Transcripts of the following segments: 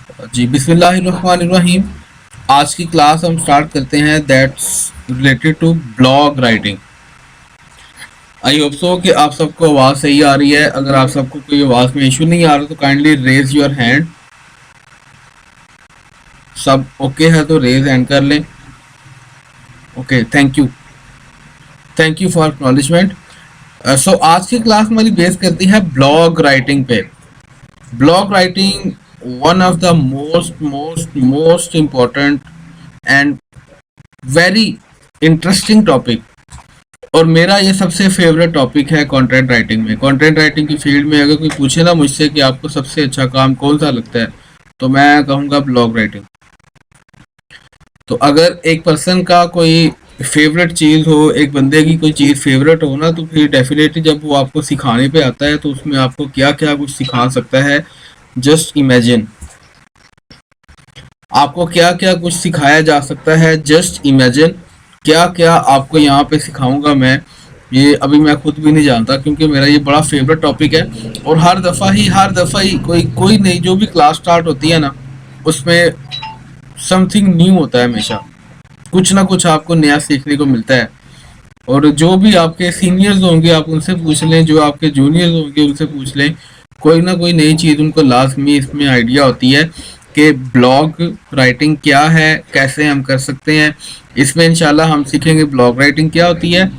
जी, बिस्मिल्लाहिर्रहमानिर्रहीम। आज की क्लास हम स्टार्ट करते हैं that's related to blog writing. I hope so कि आप सबको आवाज़ सही आ रही है। अगर आप सबको कोई आवाज़ में इशू नहीं आ रहा तो काइंडली रेज योर हैंड। सब ओके है तो रेज हैंड कर लें। Okay, thank you for acknowledgement. So आज की क्लास हमारी बेस करती है ब्लॉग राइटिंग पे। Blog writing one of the most most most important and very interesting topic, और मेरा ये सबसे फेवरेट टॉपिक है कंटेंट राइटिंग में। कंटेंट राइटिंग की फील्ड में अगर कोई पूछे ना मुझसे कि आपको सबसे अच्छा काम कौन सा लगता है, तो मैं कहूँगा ब्लॉग राइटिंग। तो अगर एक पर्सन का कोई फेवरेट चीज़ हो, एक बंदे की कोई चीज़ फेवरेट हो ना, तो फिर डेफिनेटली जब वो आपको सिखाने पे आता है तो उसमें आपको क्या क्या कुछ सिखा सकता है। जस्ट इमेजिन आपको क्या क्या कुछ सिखाया जा सकता है। जस्ट इमेजिन क्या क्या आपको यहाँ पे सिखाऊंगा मैं, ये अभी मैं खुद भी नहीं जानता, क्योंकि मेरा ये बड़ा फेवरेट टॉपिक है। और हर दफ़ा ही कोई कोई नई जो भी क्लास स्टार्ट होती है ना, उसमें समथिंग न्यू होता है। हमेशा कुछ ना कुछ आपको नया सीखने को मिलता है। और जो भी आपके सीनियर्स होंगे आप उनसे पूछ लें, जो आपके जूनियर्स होंगे उनसे पूछ लें, कोई ना कोई नई चीज़ उनको लाजमी इसमें आइडिया होती है कि ब्लॉग राइटिंग क्या है, कैसे हम कर सकते हैं। इसमें इंशाल्लाह हम सीखेंगे ब्लॉग राइटिंग क्या होती है।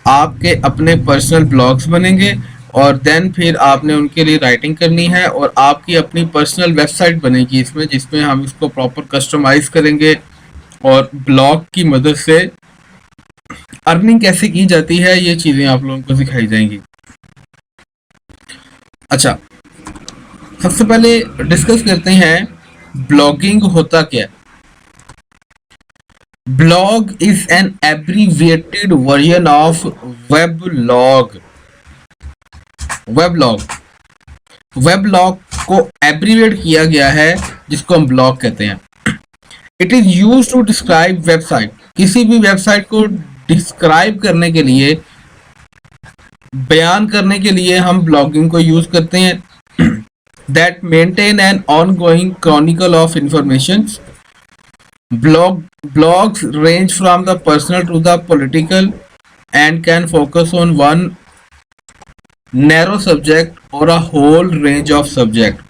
आपके अपने पर्सनल ब्लॉग्स बनेंगे और देन फिर आपने उनके लिए राइटिंग करनी है, और आपकी अपनी पर्सनल वेबसाइट बनेगी इसमें, जिसमें हम इसको प्रॉपर कस्टमाइज करेंगे और ब्लॉग की मदद से अर्निंग कैसे की जाती है ये चीज़ें आप लोगों को सिखाई जाएंगी। अच्छा, सबसे पहले डिस्कस करते हैं ब्लॉगिंग होता क्या। Blog is an abbreviated version of weblog. Weblog weblog को एब्रीविएट किया गया है, जिसको हम ब्लॉग कहते हैं। It is use to describe website. किसी भी वेबसाइट को डिस्क्राइब करने के लिए, बयान करने के लिए हम ब्लॉगिंग को यूज करते हैं। That maintain an ongoing Chronicle of information. Blogs range from the personal to the political and can focus on one narrow subject or a whole range of subject.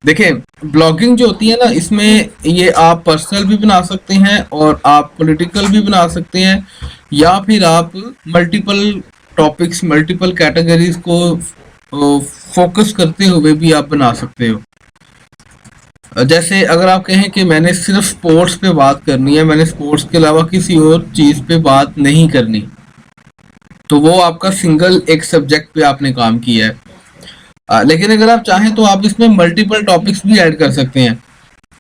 देखें, ब्लॉगिंग जो होती है ना, इसमें ये आप पर्सनल भी बना सकते हैं और आप पॉलिटिकल भी बना सकते हैं, या फिर आप मल्टीपल टॉपिक्स, मल्टीपल कैटेगरीज को फोकस करते हुए भी आप बना सकते हो। जैसे अगर आप कहें कि मैंने सिर्फ स्पोर्ट्स पे बात करनी है, मैंने स्पोर्ट्स के अलावा किसी और चीज़ पे बात नहीं करनी, तो वो आपका सिंगल एक सब्जेक्ट पे आपने काम किया है। लेकिन अगर आप चाहें तो आप इसमें मल्टीपल टॉपिक्स भी ऐड कर सकते हैं।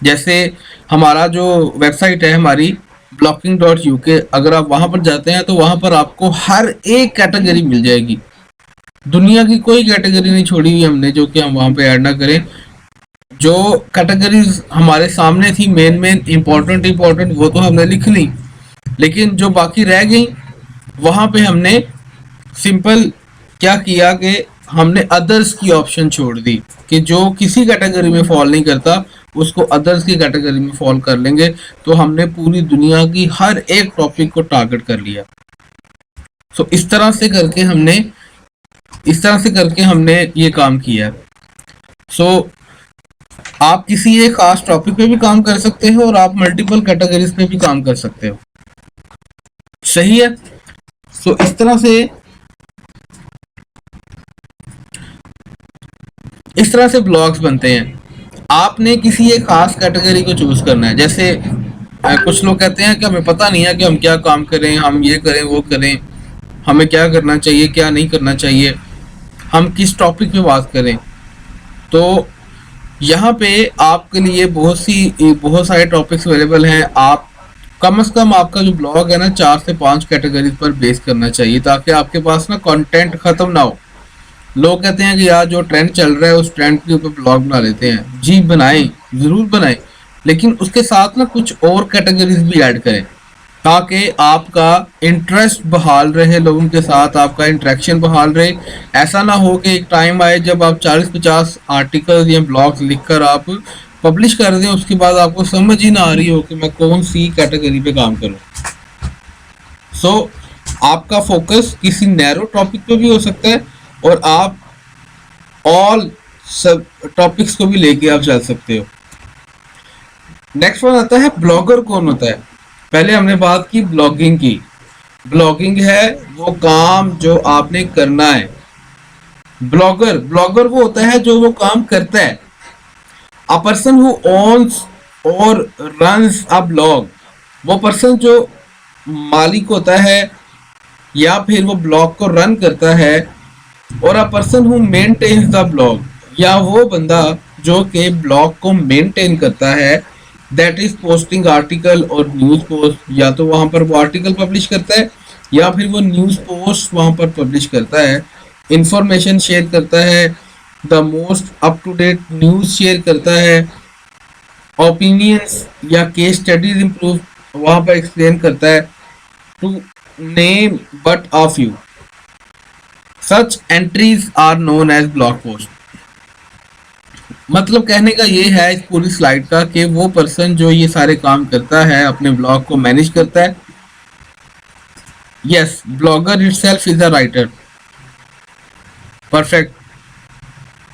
जैसे हमारा जो वेबसाइट है हमारी blocking.uk, अगर आप वहाँ पर जाते हैं तो वहाँ पर आपको हर एक कैटेगरी मिल जाएगी। दुनिया की कोई कैटेगरी नहीं छोड़ी हुई हमने जो कि हम वहाँ पे ऐड ना करें। जो कैटेगरीज हमारे सामने थी मेन इम्पोर्टेंट वो तो हमने लिख ली, लेकिन जो बाकी रह गई वहाँ पे हमने सिंपल क्या किया कि हमने अदर्स की ऑप्शन छोड़ दी, कि जो किसी कैटेगरी में फॉल नहीं करता उसको अदर्स की कैटेगरी में फॉल कर लेंगे। तो हमने पूरी दुनिया की हर एक टॉपिक को टारगेट कर लिया। सो इस तरह से करके हमने ये काम किया। सो आप किसी एक खास टॉपिक पे भी काम कर सकते हो और आप मल्टीपल कैटेगरीज पे भी काम कर सकते हो। सही है। सो इस तरह से ब्लॉग्स बनते हैं। आपने किसी एक खास कैटेगरी को चूज करना है। जैसे कुछ लोग कहते हैं कि हमें पता नहीं है कि हम क्या काम करें, हम ये करें वो करें, हमें क्या करना चाहिए क्या नहीं करना चाहिए, हम किस टॉपिक पे बात करें। तो यहाँ पे आपके लिए बहुत सारे टॉपिक्स अवेलेबल हैं। आप कम से कम आपका जो ब्लॉग है ना 4 से 5 कैटेगरीज पर बेस करना चाहिए, ताकि आपके पास ना कंटेंट खत्म ना हो। लोग कहते हैं कि यार जो ट्रेंड चल रहा है उस ट्रेंड के ऊपर ब्लॉग बना लेते हैं। जी बनाएं, ज़रूर बनाएं, लेकिन उसके साथ ना कुछ और कैटेगरीज भी ऐड करें। ताकि आपका इंटरेस्ट बहाल रहे, लोगों के साथ आपका इंटरेक्शन बहाल रहे। ऐसा ना हो कि एक टाइम आए जब आप 40-50 आर्टिकल्स या ब्लॉग्स लिखकर आप पब्लिश कर दें, उसके बाद आपको समझ ही ना आ रही हो कि मैं कौन सी कैटेगरी पे काम करूं। सो आपका फोकस किसी नैरो टॉपिक पे भी हो सकता है और आप ऑल सब टॉपिक्स को भी लेके आप चल सकते हो। नेक्स्ट वन आता है ब्लॉगर कौन होता है। पहले हमने बात की ब्लॉगिंग की। ब्लॉगिंग है वो काम जो आपने करना है। ब्लॉगर ब्लॉगर वो होता है जो वो काम करता है। अ पर्सन हु ओन्स और रन्स अ ब्लॉग, वो पर्सन जो मालिक होता है या फिर वो ब्लॉग को रन करता है। और a person who maintains the blog, या वो बंदा जो कि ब्लॉग को मेंटेन करता है। दैट इज पोस्टिंग आर्टिकल और न्यूज पोस्ट, या तो वहां पर वो आर्टिकल पब्लिश करता है या फिर वो न्यूज पोस्ट वहां पर पब्लिश करता है, इंफॉर्मेशन शेयर करता है, the most up to date news share करता है, ओपिनियंस या केस स्टडीज इंप्रूव वहां पर एक्सप्लेन करता है। To name but of few, such entries are known as blog post. मतलब कहने का ये है इस पूरी स्लाइड का कि वो पर्सन जो ये सारे काम करता है, अपने ब्लॉग को मैनेज करता है। Yes, blogger itself is a writer. Perfect,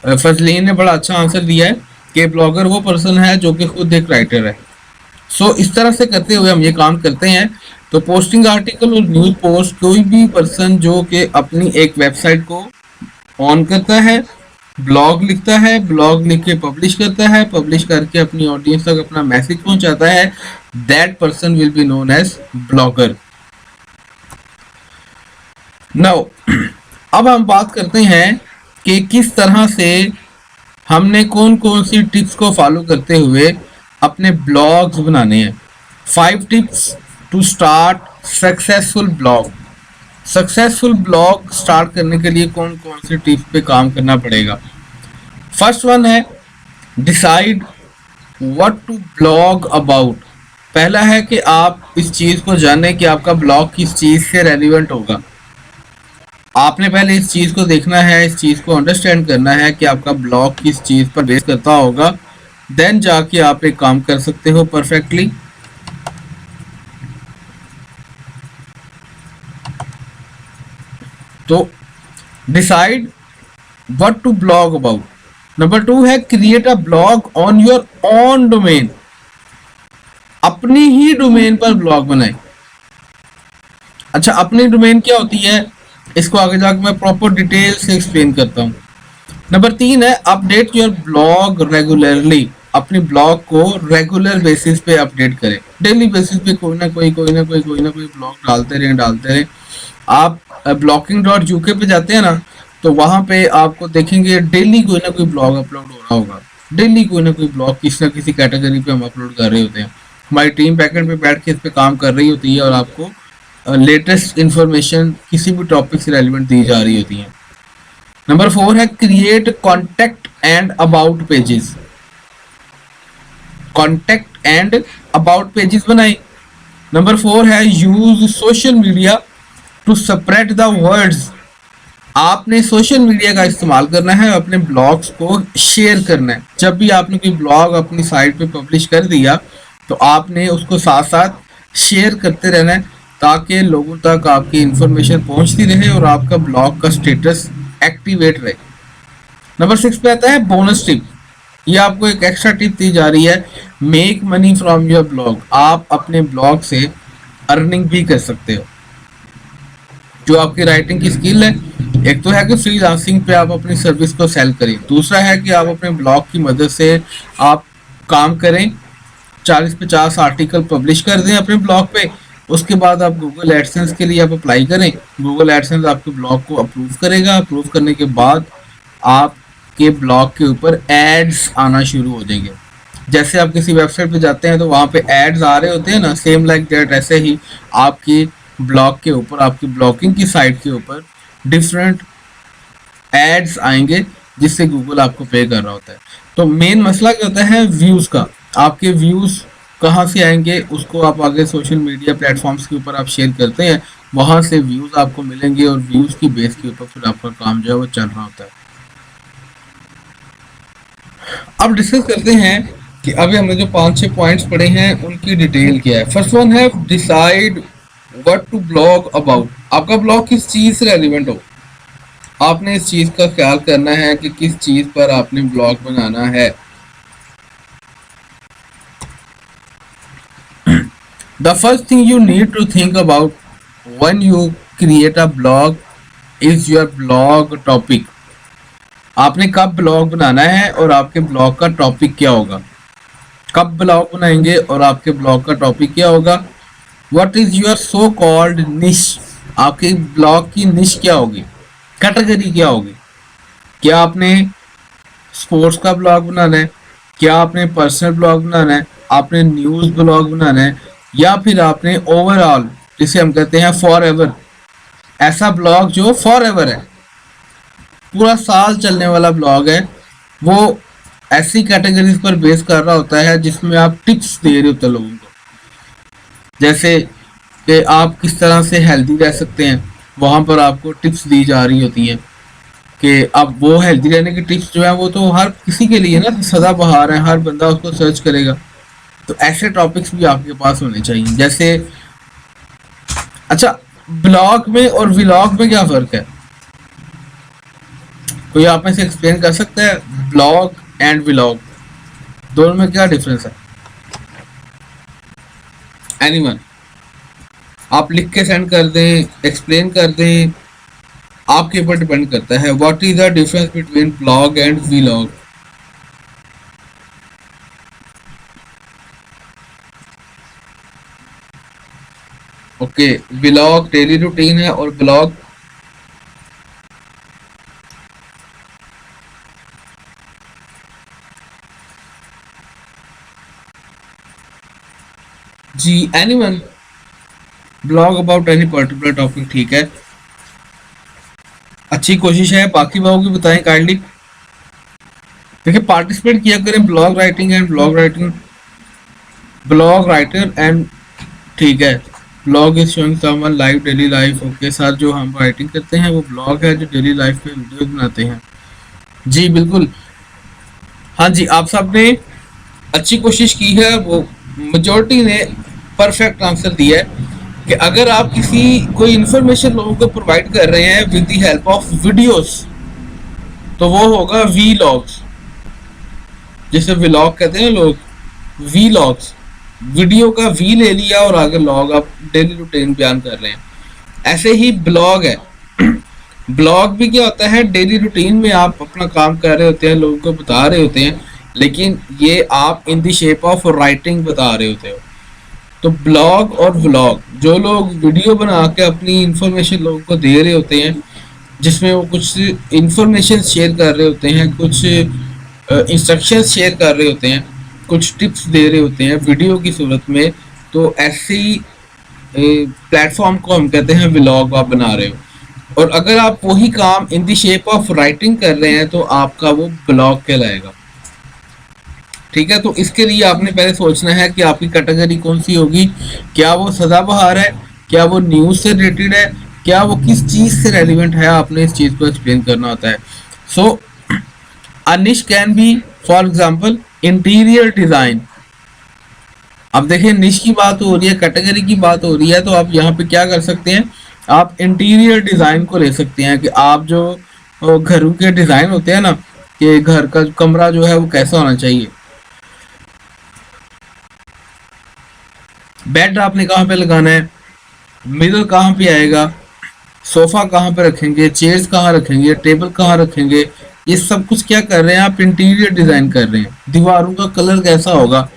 Fazleen ने बड़ा अच्छा आंसर दिया है कि ब्लॉगर वो पर्सन है जो कि खुद एक राइटर है। सो इस तरह से करते हुए हम ये काम करते हैं। तो पोस्टिंग आर्टिकल और न्यूज पोस्ट, कोई भी पर्सन जो कि अपनी एक वेबसाइट को ऑन करता है, ब्लॉग लिखता है, ब्लॉग लिख के पब्लिश करता है, पब्लिश करके अपनी ऑडियंस तक अपना मैसेज पहुंचाता है, that person will be known as blogger. Now अब हम बात करते हैं कि किस तरह से हमने कौन कौन सी टिप्स को फॉलो करते हुए अपने ब्लॉग्स बनाने हैं। 5 tips to start successful blog. Successful blog start करने के लिए कौन कौन सी टिप्स पे काम करना पड़ेगा। फर्स्ट वन है decide what to blog about. पहला है कि आप इस चीज को जानें कि आपका ब्लॉग किस चीज से रेलिवेंट होगा। आपने पहले इस चीज को देखना है, इस चीज को अंडरस्टैंड करना है कि आपका ब्लॉग किस चीज पर बेस करता होगा, देन जाके आप एक काम कर सकते हो परफेक्टली। तो decide what to blog about. Number 2 है create a blog on your own domain. अपनी ही डोमेन पर ब्लॉग बनाएं। अच्छा, अपनी डोमेन क्या होती है इसको आगे जाकर मैं प्रॉपर डिटेल से एक्सप्लेन करता हूँ। नंबर 3 है अपडेट योर ब्लॉग रेगुलरली। अपनी ब्लॉग को रेगुलर बेसिस पे अपडेट करें। डेली बेसिस पे कोई ना कोई ब्लॉग डालते रहें। आप blocking.uk पे जाते हैं ना, तो वहां पे आपको देखेंगे डेली कोई ना कोई ब्लॉग अपलोड हो रहा होगा। डेली कोई ना कोई ब्लॉग किसी ना किसी कैटेगरी पे हम अपलोड कर रहे होते हैं। हमारी टीम बैकएंड पे बैठ के इस पे काम कर रही होती है और आपको लेटेस्ट इंफॉर्मेशन किसी भी टॉपिक से रेलिवेंट दी जा रही होती है। नंबर 4 है create contact and about pages. Contact and about pages बनाए। नंबर 4 है use social media to spread the words. आपने सोशल मीडिया का इस्तेमाल करना है, अपने ब्लॉग्स को शेयर करना है। जब भी आपने कोई ब्लॉग अपनी साइट पे पब्लिश कर दिया तो आपने उसको साथ साथ शेयर करते रहना है ताकि लोगों तक आपकी इंफॉर्मेशन पहुंचती रहे और आपका ब्लॉग का स्टेटस एक्टिवेट रहे। नंबर 6 पे आता है बोनस टिप। ये आपको एक एक्स्ट्रा टिप दी जा रही है, make money from your blog. आप अपने ब्लॉग से अर्निंग भी कर सकते हो। जो आपकी राइटिंग की स्किल है, एक तो है कि फ्रीलांसिंग पे आप अपनी सर्विस को सेल करें, दूसरा है कि आप अपने ब्लॉग की मदद से आप काम करें, 40-50 आर्टिकल पब्लिश कर दें अपने ब्लॉग पे। उसके बाद आप गूगल एडसेंस के लिए आप अप्लाई करें। गूगल एडसेंस आपके ब्लॉग को अप्रूव करेगा। अप्रूव करने के बाद आपके ब्लॉग के ऊपर एड्स आना शुरू हो जाएंगे। जैसे आप किसी वेबसाइट पे जाते हैं तो वहाँ पे एड्स आ रहे होते हैं ना, सेम लाइक दैट ऐसे ही आपकी ब्लॉग के ऊपर, आपकी ब्लॉगिंग की साइट के ऊपर डिफरेंट एड्स आएंगे जिससे गूगल आपको पे कर रहा होता है। तो मेन मसला क्या होता है व्यूज का। आपके व्यूज कहाँ से आएंगे, उसको आप आगे सोशल मीडिया प्लेटफॉर्म्स के ऊपर आप शेयर करते हैं, वहां से व्यूज आपको मिलेंगे और व्यूज की बेस के ऊपर फिर आपका काम जो है वो चल रहा होता है। अब डिस्कस करते हैं कि अभी हमने जो 5-6 पॉइंट्स पढ़े हैं उनकी डिटेल क्या है। फर्स्ट वन है decide what to blog about. आपका ब्लॉग किस चीज से रेलिवेंट हो, आपने इस चीज का ख्याल करना है कि किस चीज पर आपने ब्लॉग बनाना है। The first thing you need to think about when you create a blog is your blog topic. आपने कब ब्लॉग बनाना है और आपके ब्लॉग का टॉपिक क्या होगा। कब ब्लॉग बनाएंगे और आपके ब्लॉग का टॉपिक क्या होगा। What is your so called niche? आपके ब्लॉग की निश क्या होगी, कैटेगरी क्या होगी। क्या आपने स्पोर्ट्स का ब्लॉग बनाना है, क्या आपने पर्सनल ब्लॉग बनाना है, आपने न्यूज़ ब्लॉग बनाना है, या फिर आपने ओवरऑल जिसे हम कहते हैं फॉर एवर, ऐसा ब्लॉग जो फॉर एवर है, पूरा साल चलने वाला ब्लॉग है। वो ऐसी कैटेगरीज पर बेस कर रहा होता है जिसमें आप टिप्स दे रहे होते लोगों को, जैसे कि आप किस तरह से हेल्दी रह सकते हैं, वहाँ पर आपको टिप्स दी जा रही होती हैं कि अब वो हेल्दी रहने की टिप्स जो है वो तो हर किसी के लिए ना सदाबहार है, हर बंदा उसको सर्च करेगा। तो ऐसे टॉपिक्स भी आपके पास होने चाहिए। जैसे अच्छा, ब्लॉग में और व्लॉग में क्या फ़र्क है, कोई आप में से एक्सप्लेन कर सकता है। ब्लॉग एंड व्लॉग दोनों में क्या डिफरेंस है, एनीवन? आप लिख के सेंड कर दें, एक्सप्लेन कर दें, आपके ऊपर डिपेंड करता है। What is the difference between blog and vlog? Okay, vlog daily routine है और ब्लॉग जी, anyone? Blog about any particular topic, ठीक है, अच्छी कोशिश है। बाकी लोगों की बताएं काइंडली। देखिए, पार्टिसिपेट किया करें blog writing and blog writing, blog writer and, ठीक है, blog is showing someone live daily life. Okay sir, जो हम राइटिंग करते हैं वो ब्लॉग है, जो डेली लाइफ में वीडियोस बनाते हैं। जी बिल्कुल, हाँ जी, आप सब ने अच्छी कोशिश की है। वो मेजॉरिटी ने परफेक्ट आंसर दिया है कि अगर आप किसी कोई इंफॉर्मेशन लोगों को प्रोवाइड कर रहे हैं with the help of videos, तो वो होगा वीलॉग्स, जिसे व्लॉग कहते हैं लोग, वीलॉग्स। वीडियो का वी ले लिया और आगे लॉग, आप डेली रूटीन बयान कर रहे हैं। ऐसे ही ब्लॉग है। ब्लॉग भी क्या होता है, डेली रूटीन में आप अपना काम कर रहे होते हैं, लोगों को बता रहे होते हैं, लेकिन ये आप in the shape of writing बता रहे होते हो। तो ब्लॉग और व्लॉग, जो लोग वीडियो बना के अपनी इंफॉर्मेशन लोगों को दे रहे होते हैं, जिसमें वो कुछ इंफॉर्मेशन शेयर कर रहे होते हैं, कुछ इंस्ट्रक्शंस शेयर कर रहे होते हैं, कुछ टिप्स दे रहे होते हैं वीडियो की सूरत में, तो ऐसी प्लेटफॉर्म को हम कहते हैं व्लॉग आप बना रहे हो। और अगर आप वही काम in the shape of writing कर रहे हैं तो आपका वो ब्लॉग कहलाएगा। ठीक है, तो इसके लिए आपने पहले सोचना है कि आपकी कैटेगरी कौन सी होगी, क्या वो सदाबहार है, क्या वो न्यूज़ से रिलेटेड है, क्या वो किस चीज़ से रेलिवेंट है, आपने इस चीज़ को एक्सप्लेन करना होता है। सो अ निश can be for example interior design. अब देखिए, निश की बात हो रही है, कैटेगरी की बात हो रही है, तो आप यहाँ पे क्या कर सकते हैं, आप इंटीरियर डिज़ाइन को ले सकते हैं कि आप जो घरों के डिज़ाइन होते हैं ना, कि घर का कमरा जो है वो कैसा होना चाहिए। बेड आपने कहाँ पे लगाना है, मिरर कहाँ पे आएगा, सोफा कहाँ पे रखेंगे, चेयर्स कहाँ रखेंगे, टेबल कहाँ रखेंगे, ये सब कुछ क्या कर रहे हैं आप, इंटीरियर डिजाइन कर रहे हैं। दीवारों का कलर कैसा होगा,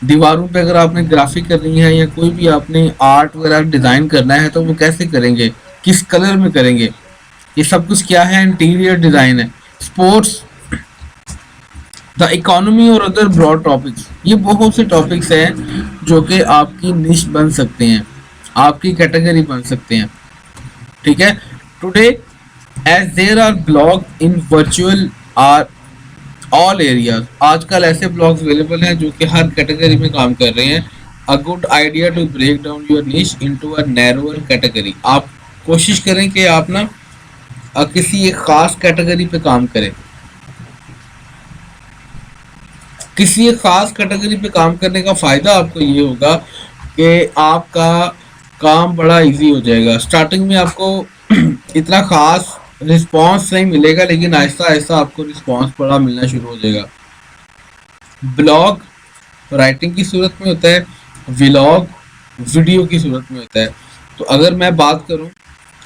दीवारों पे अगर आपने ग्राफिक करनी है या कोई भी आपने आर्ट वगैरह डिजाइन करना है तो वो कैसे करेंगे, किस कलर में करेंगे, ये सब कुछ क्या है, इंटीरियर डिजाइन है। स्पोर्ट्स, द इकोनॉमी और अदर ब्रॉड टॉपिक्स, ये बहुत से टॉपिक्स हैं जो कि आपकी निश बन सकते हैं, आपकी कैटेगरी बन सकते हैं। ठीक है, today as there are blog in virtual are all areas. आजकल ऐसे ब्लॉग्स अवेलेबल हैं जो कि हर कैटेगरी में काम कर रहे हैं। A good idea to break down your niche into a narrower category. आप कोशिश करें कि आप ना किसी एक खास कैटेगरी पे काम करें। किसी एक खास कैटेगरी पे काम करने का फ़ायदा आपको ये होगा कि आपका काम बड़ा इजी हो जाएगा। स्टार्टिंग में आपको इतना खास रिस्पांस नहीं मिलेगा, लेकिन आहिस्ता आहिस्ता आपको रिस्पांस बड़ा मिलना शुरू हो जाएगा। ब्लॉग राइटिंग की सूरत में होता है, व्लॉग वीडियो की सूरत में होता है। तो अगर मैं बात करूं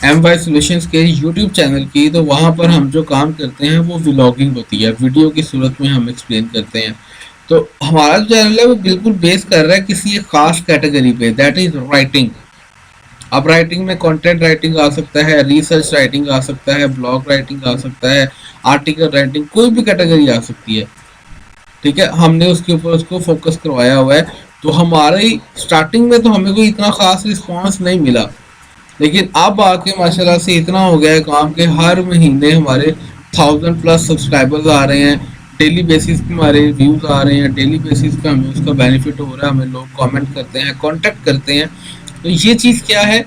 एम वाई सोल्यूशंस के यूट्यूब चैनल की, तो वहां पर हम जो काम करते हैं वो व्लॉगिंग होती है, वीडियो की सूरत में हम एक्सप्लेन करते हैं। तो हमारा जो चैनल है वो बिल्कुल बेस कर रहा है किसी एक खास कैटेगरी पे, दैट इज राइटिंग। अब राइटिंग में कंटेंट राइटिंग आ सकता है, रिसर्च राइटिंग आ सकता है, ब्लॉग राइटिंग आ सकता है, आर्टिकल राइटिंग, कोई भी कैटेगरी आ सकती है। ठीक है, हमने उसके ऊपर उसको फोकस करवाया हुआ है। तो हमारे स्टार्टिंग में तो हमें कोई इतना खास रिस्पांस नहीं मिला, लेकिन अब आके माशाल्लाह से इतना हो गया है काम के हर महीने हमारे 1000+ सब्सक्राइबर्स आ रहे हैं। डेली बेसिस पे हमारे व्यूज आ रहे हैं, डेली बेसिस पे हमें उसका बेनिफिट हो रहा है, हमें लोग कमेंट करते हैं, कांटेक्ट करते हैं। तो ये चीज़ क्या है?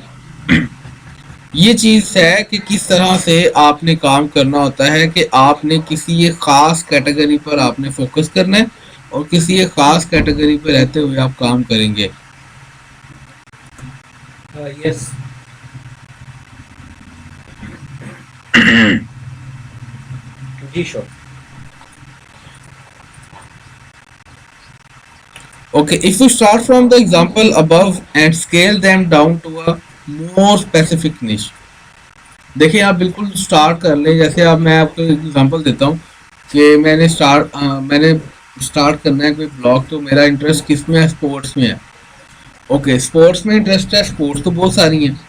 ये चीज़ है कि किस तरह से आपने काम करना होता है, कि आपने किसी एक ख़ास कैटेगरी पर आपने फोकस करना है और किसी एक ख़ास कैटेगरी पर रहते हुए आप काम करेंगे। यस जी sure. Okay, if you start from the example above and scale them down to a more specific niche। देखिए आप बिल्कुल स्टार्ट कर लें, जैसे अब मैं आपको एग्जांपल देता हूँ कि मैंने स्टार्ट करना है कोई ब्लॉग, तो मेरा इंटरेस्ट किस में है? स्पोर्ट्स में है। ओके, स्पोर्ट्स में इंटरेस्ट है, स्पोर्ट्स तो बहुत सारी हैं।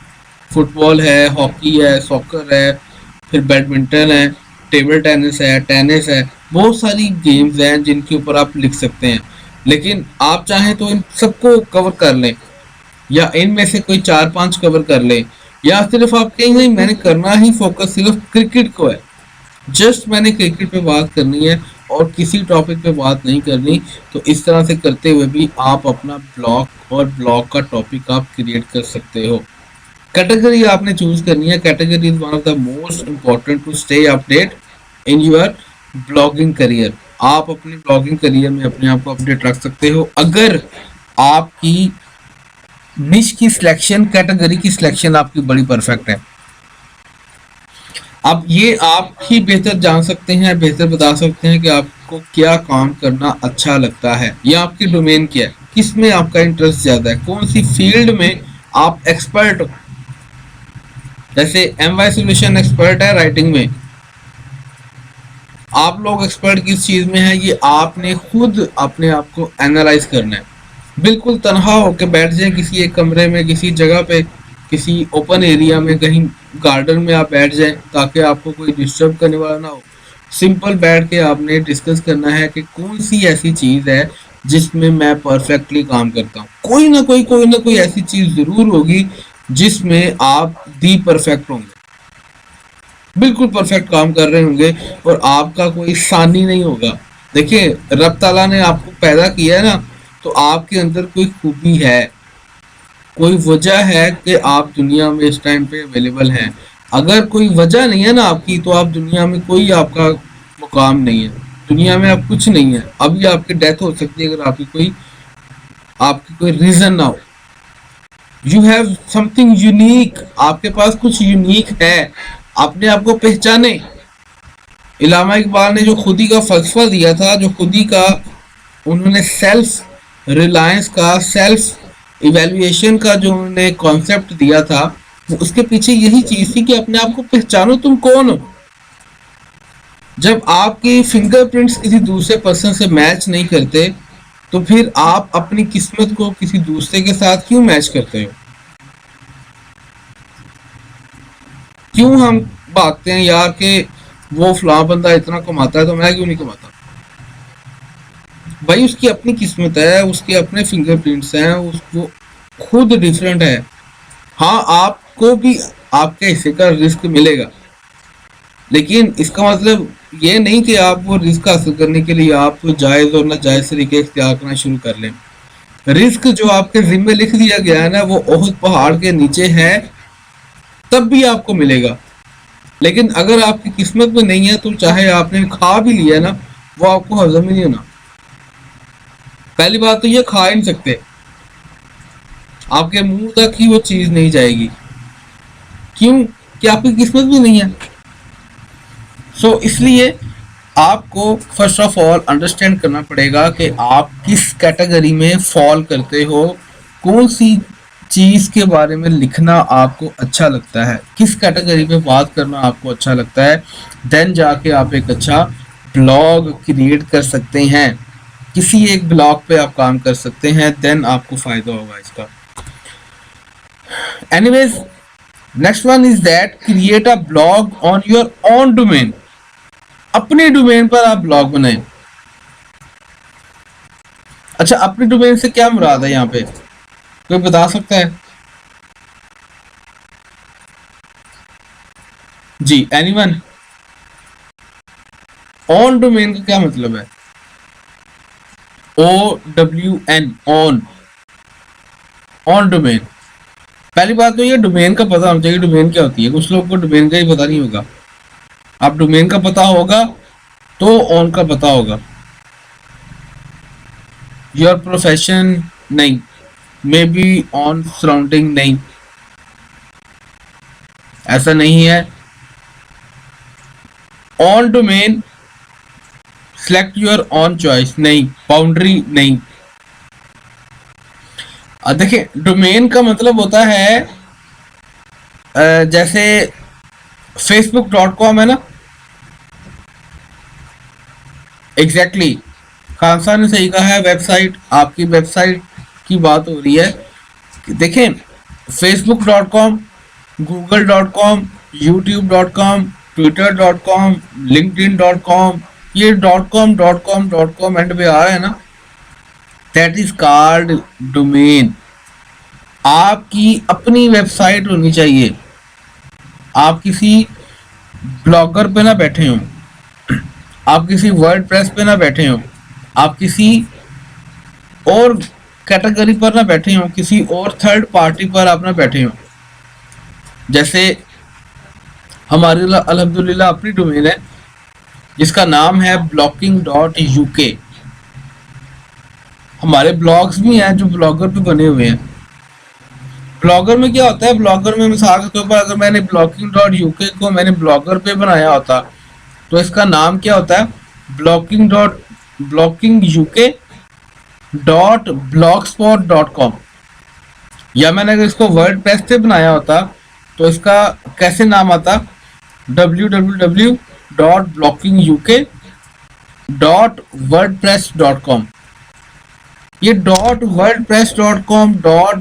फुटबॉल है, हॉकी है, सॉकर है, फिर बैडमिंटन है, टेबल टेनिस है, बहुत सारी गेम्स हैं जिनके ऊपर आप लिख सकते हैं। लेकिन आप चाहें तो इन सबको कवर कर लें, या इनमें से कोई 4-5 कवर कर लें, या सिर्फ आप कहें नहीं मैंने करना ही फोकस सिर्फ क्रिकेट को है, जस्ट मैंने क्रिकेट पे बात करनी है और किसी टॉपिक पे बात नहीं करनी। तो इस तरह से करते हुए भी आप अपना ब्लॉग और ब्लॉग का टॉपिक आप क्रिएट कर सकते हो। कैटेगरी आपने चूज करनी है। Category is one of the most important to stay update in your blogging career. आप अपने ब्लॉगिंग करियर में अपने आप को अपडेट रख सकते हो अगर आपकी निश की सिलेक्शन, कैटेगरी की सिलेक्शन आपकी बड़ी परफेक्ट है। अब ये आप ही बेहतर जान सकते हैं, बेहतर बता सकते हैं कि आपको क्या काम करना अच्छा लगता है, या आपकी डोमेन क्या है, किस में आपका इंटरेस्ट ज़्यादा है, कौन सी फील्ड में आप एक्सपर्ट हो। जैसे एम वाई सोल्यूशन एक्सपर्ट है राइटिंग में, आप लोग एक्सपर्ट किस चीज़ में है, ये आपने खुद अपने आप को एनालाइज करना है। बिल्कुल तनहा होकर बैठ जाए किसी एक कमरे में, किसी जगह पे, किसी ओपन एरिया में, कहीं गार्डन में आप बैठ जाएं ताकि आपको कोई डिस्टर्ब करने वाला ना हो। सिंपल बैठ के आपने डिस्कस करना है कि कौन सी ऐसी चीज़ है जिसमें मैं परफेक्टली काम करता हूँ। कोई ना कोई ऐसी चीज़ ज़रूर होगी जिसमें आप दी परफेक्ट होंगे, बिल्कुल परफेक्ट काम कर रहे होंगे और आपका कोई सानी नहीं होगा। देखिए, रब ताला ने आपको पैदा किया है ना, तो आपके अंदर कोई खूबी है, कोई वजह है कि आप दुनिया में इस टाइम पे अवेलेबल हैं। अगर कोई वजह नहीं है ना आपकी, तो आप दुनिया में कोई आपका मुकाम नहीं है, दुनिया में आप कुछ नहीं है। अभी आपकी डेथ हो सकती है अगर आपकी कोई रीजन ना हो। यू हैव समथिंग यूनिक, आपके पास कुछ यूनिक है, अपने आप को पहचाने। इलामा इकबाल ने जो खुदी का फलसफा दिया था, जो खुदी का उन्होंने सेल्फ रिलायंस का, सेल्फ इवेल्युएशन का जो उन्होंने कॉन्सेप्ट दिया था, वो उसके पीछे यही चीज थी कि अपने आप को पहचानो, तुम कौन हो। जब आपकी फिंगरप्रिंट्स किसी दूसरे पर्सन से मैच नहीं करते, तो फिर आप अपनी किस्मत को किसी दूसरे के साथ क्यों मैच करते हो? क्यों हम भागते हैं यार कि वो फलां बंदा इतना कमाता है तो मैं क्यों नहीं कमाता? भाई उसकी अपनी किस्मत है, उसके अपने फिंगरप्रिंट्स हैं, उसको खुद डिफरेंट है। हाँ, आपको भी आपके हिस्से का रिस्क मिलेगा, लेकिन इसका मतलब ये नहीं कि आप वो रिस्क हासिल करने के लिए आप जायज़ और नाजायज़ तरीके इख्तियार करना शुरू कर लें। रिस्क जो आपके जिम्मे लिख दिया गया है ना, वो ओहद पहाड़ के नीचे है, तब भी आपको मिलेगा। लेकिन अगर आपकी किस्मत में नहीं है तो चाहे आपने खा भी लिया ना, वो आपको हजम ही नहीं होना। पहली बात तो ये खा ही नहीं सकते, आपके मुंह तक ही वो चीज नहीं जाएगी। क्यों? कि आपकी किस्मत भी नहीं है। इसलिए आपको फर्स्ट ऑफ ऑल अंडरस्टैंड करना पड़ेगा कि आप किस कैटेगरी में फॉल करते हो, कौन सी चीज़ के बारे में लिखना आपको अच्छा लगता है, किस कैटेगरी में बात करना आपको अच्छा लगता है। देन जाके आप एक अच्छा ब्लॉग क्रिएट कर सकते हैं, किसी एक ब्लॉग पे आप काम कर सकते हैं, देन आपको फ़ायदा होगा इसका। Anyways, next one is that create a blog on your own domain. अपने डोमेन पर आप ब्लॉग बनाएं। अच्छा, अपने डोमेन से क्या मुराद है यहाँ पे, कोई बता सकता है? जी, एनीवन? ऑन डोमेन का क्या मतलब है? OWN, on, on domain. पहली बात तो ये डोमेन का पता होना चाहिए, डोमेन क्या होती है। कुछ लोगों को डोमेन का ही पता नहीं होगा। आप डोमेन का पता होगा तो ऑन का पता होगा। योर प्रोफेशन नहीं, मे बी ऑन सराउंडिंग नहीं, ऐसा नहीं है। On domain, select your on choice नहीं, बाउंड्री नहीं। देखिए, डोमेन का मतलब होता है जैसे facebook.com है ना, एग्जैक्टली खान साहब ने सही कहा है। वेबसाइट, आपकी वेबसाइट की बात हो रही है। देखें, facebook.com, google.com, youtube.com, twitter.com, linkedin.com, ये .com एंड पे आ रहा है ना, दैट इज कॉल्ड डोमेन। आपकी अपनी वेबसाइट होनी चाहिए। आप किसी ब्लॉगर पे ना बैठे हो, आप किसी वर्डप्रेस पे ना बैठे हो, आप किसी और कैटेगरी पर ना बैठे हो, किसी और थर्ड पार्टी पर आप ना बैठे हो। जैसे हमारी अल्हम्दुलिल्लाह अपनी डोमेन है जिसका नाम है blocking.uk। हमारे ब्लॉग्स भी हैं जो ब्लॉगर पे बने हुए हैं। ब्लॉगर में क्या होता है? ब्लॉगर में मिसाल के तौर पर अगर मैंने blocking.uk को मैंने ब्लॉगर पे बनाया होता तो इसका नाम क्या होता है? blocking.blogspot.com। या मैंने अगर इसको वर्डप्रेस पे बनाया होता तो इसका कैसे नाम आता? www.blockinguk.wordpress.com। ये .wordpress.com,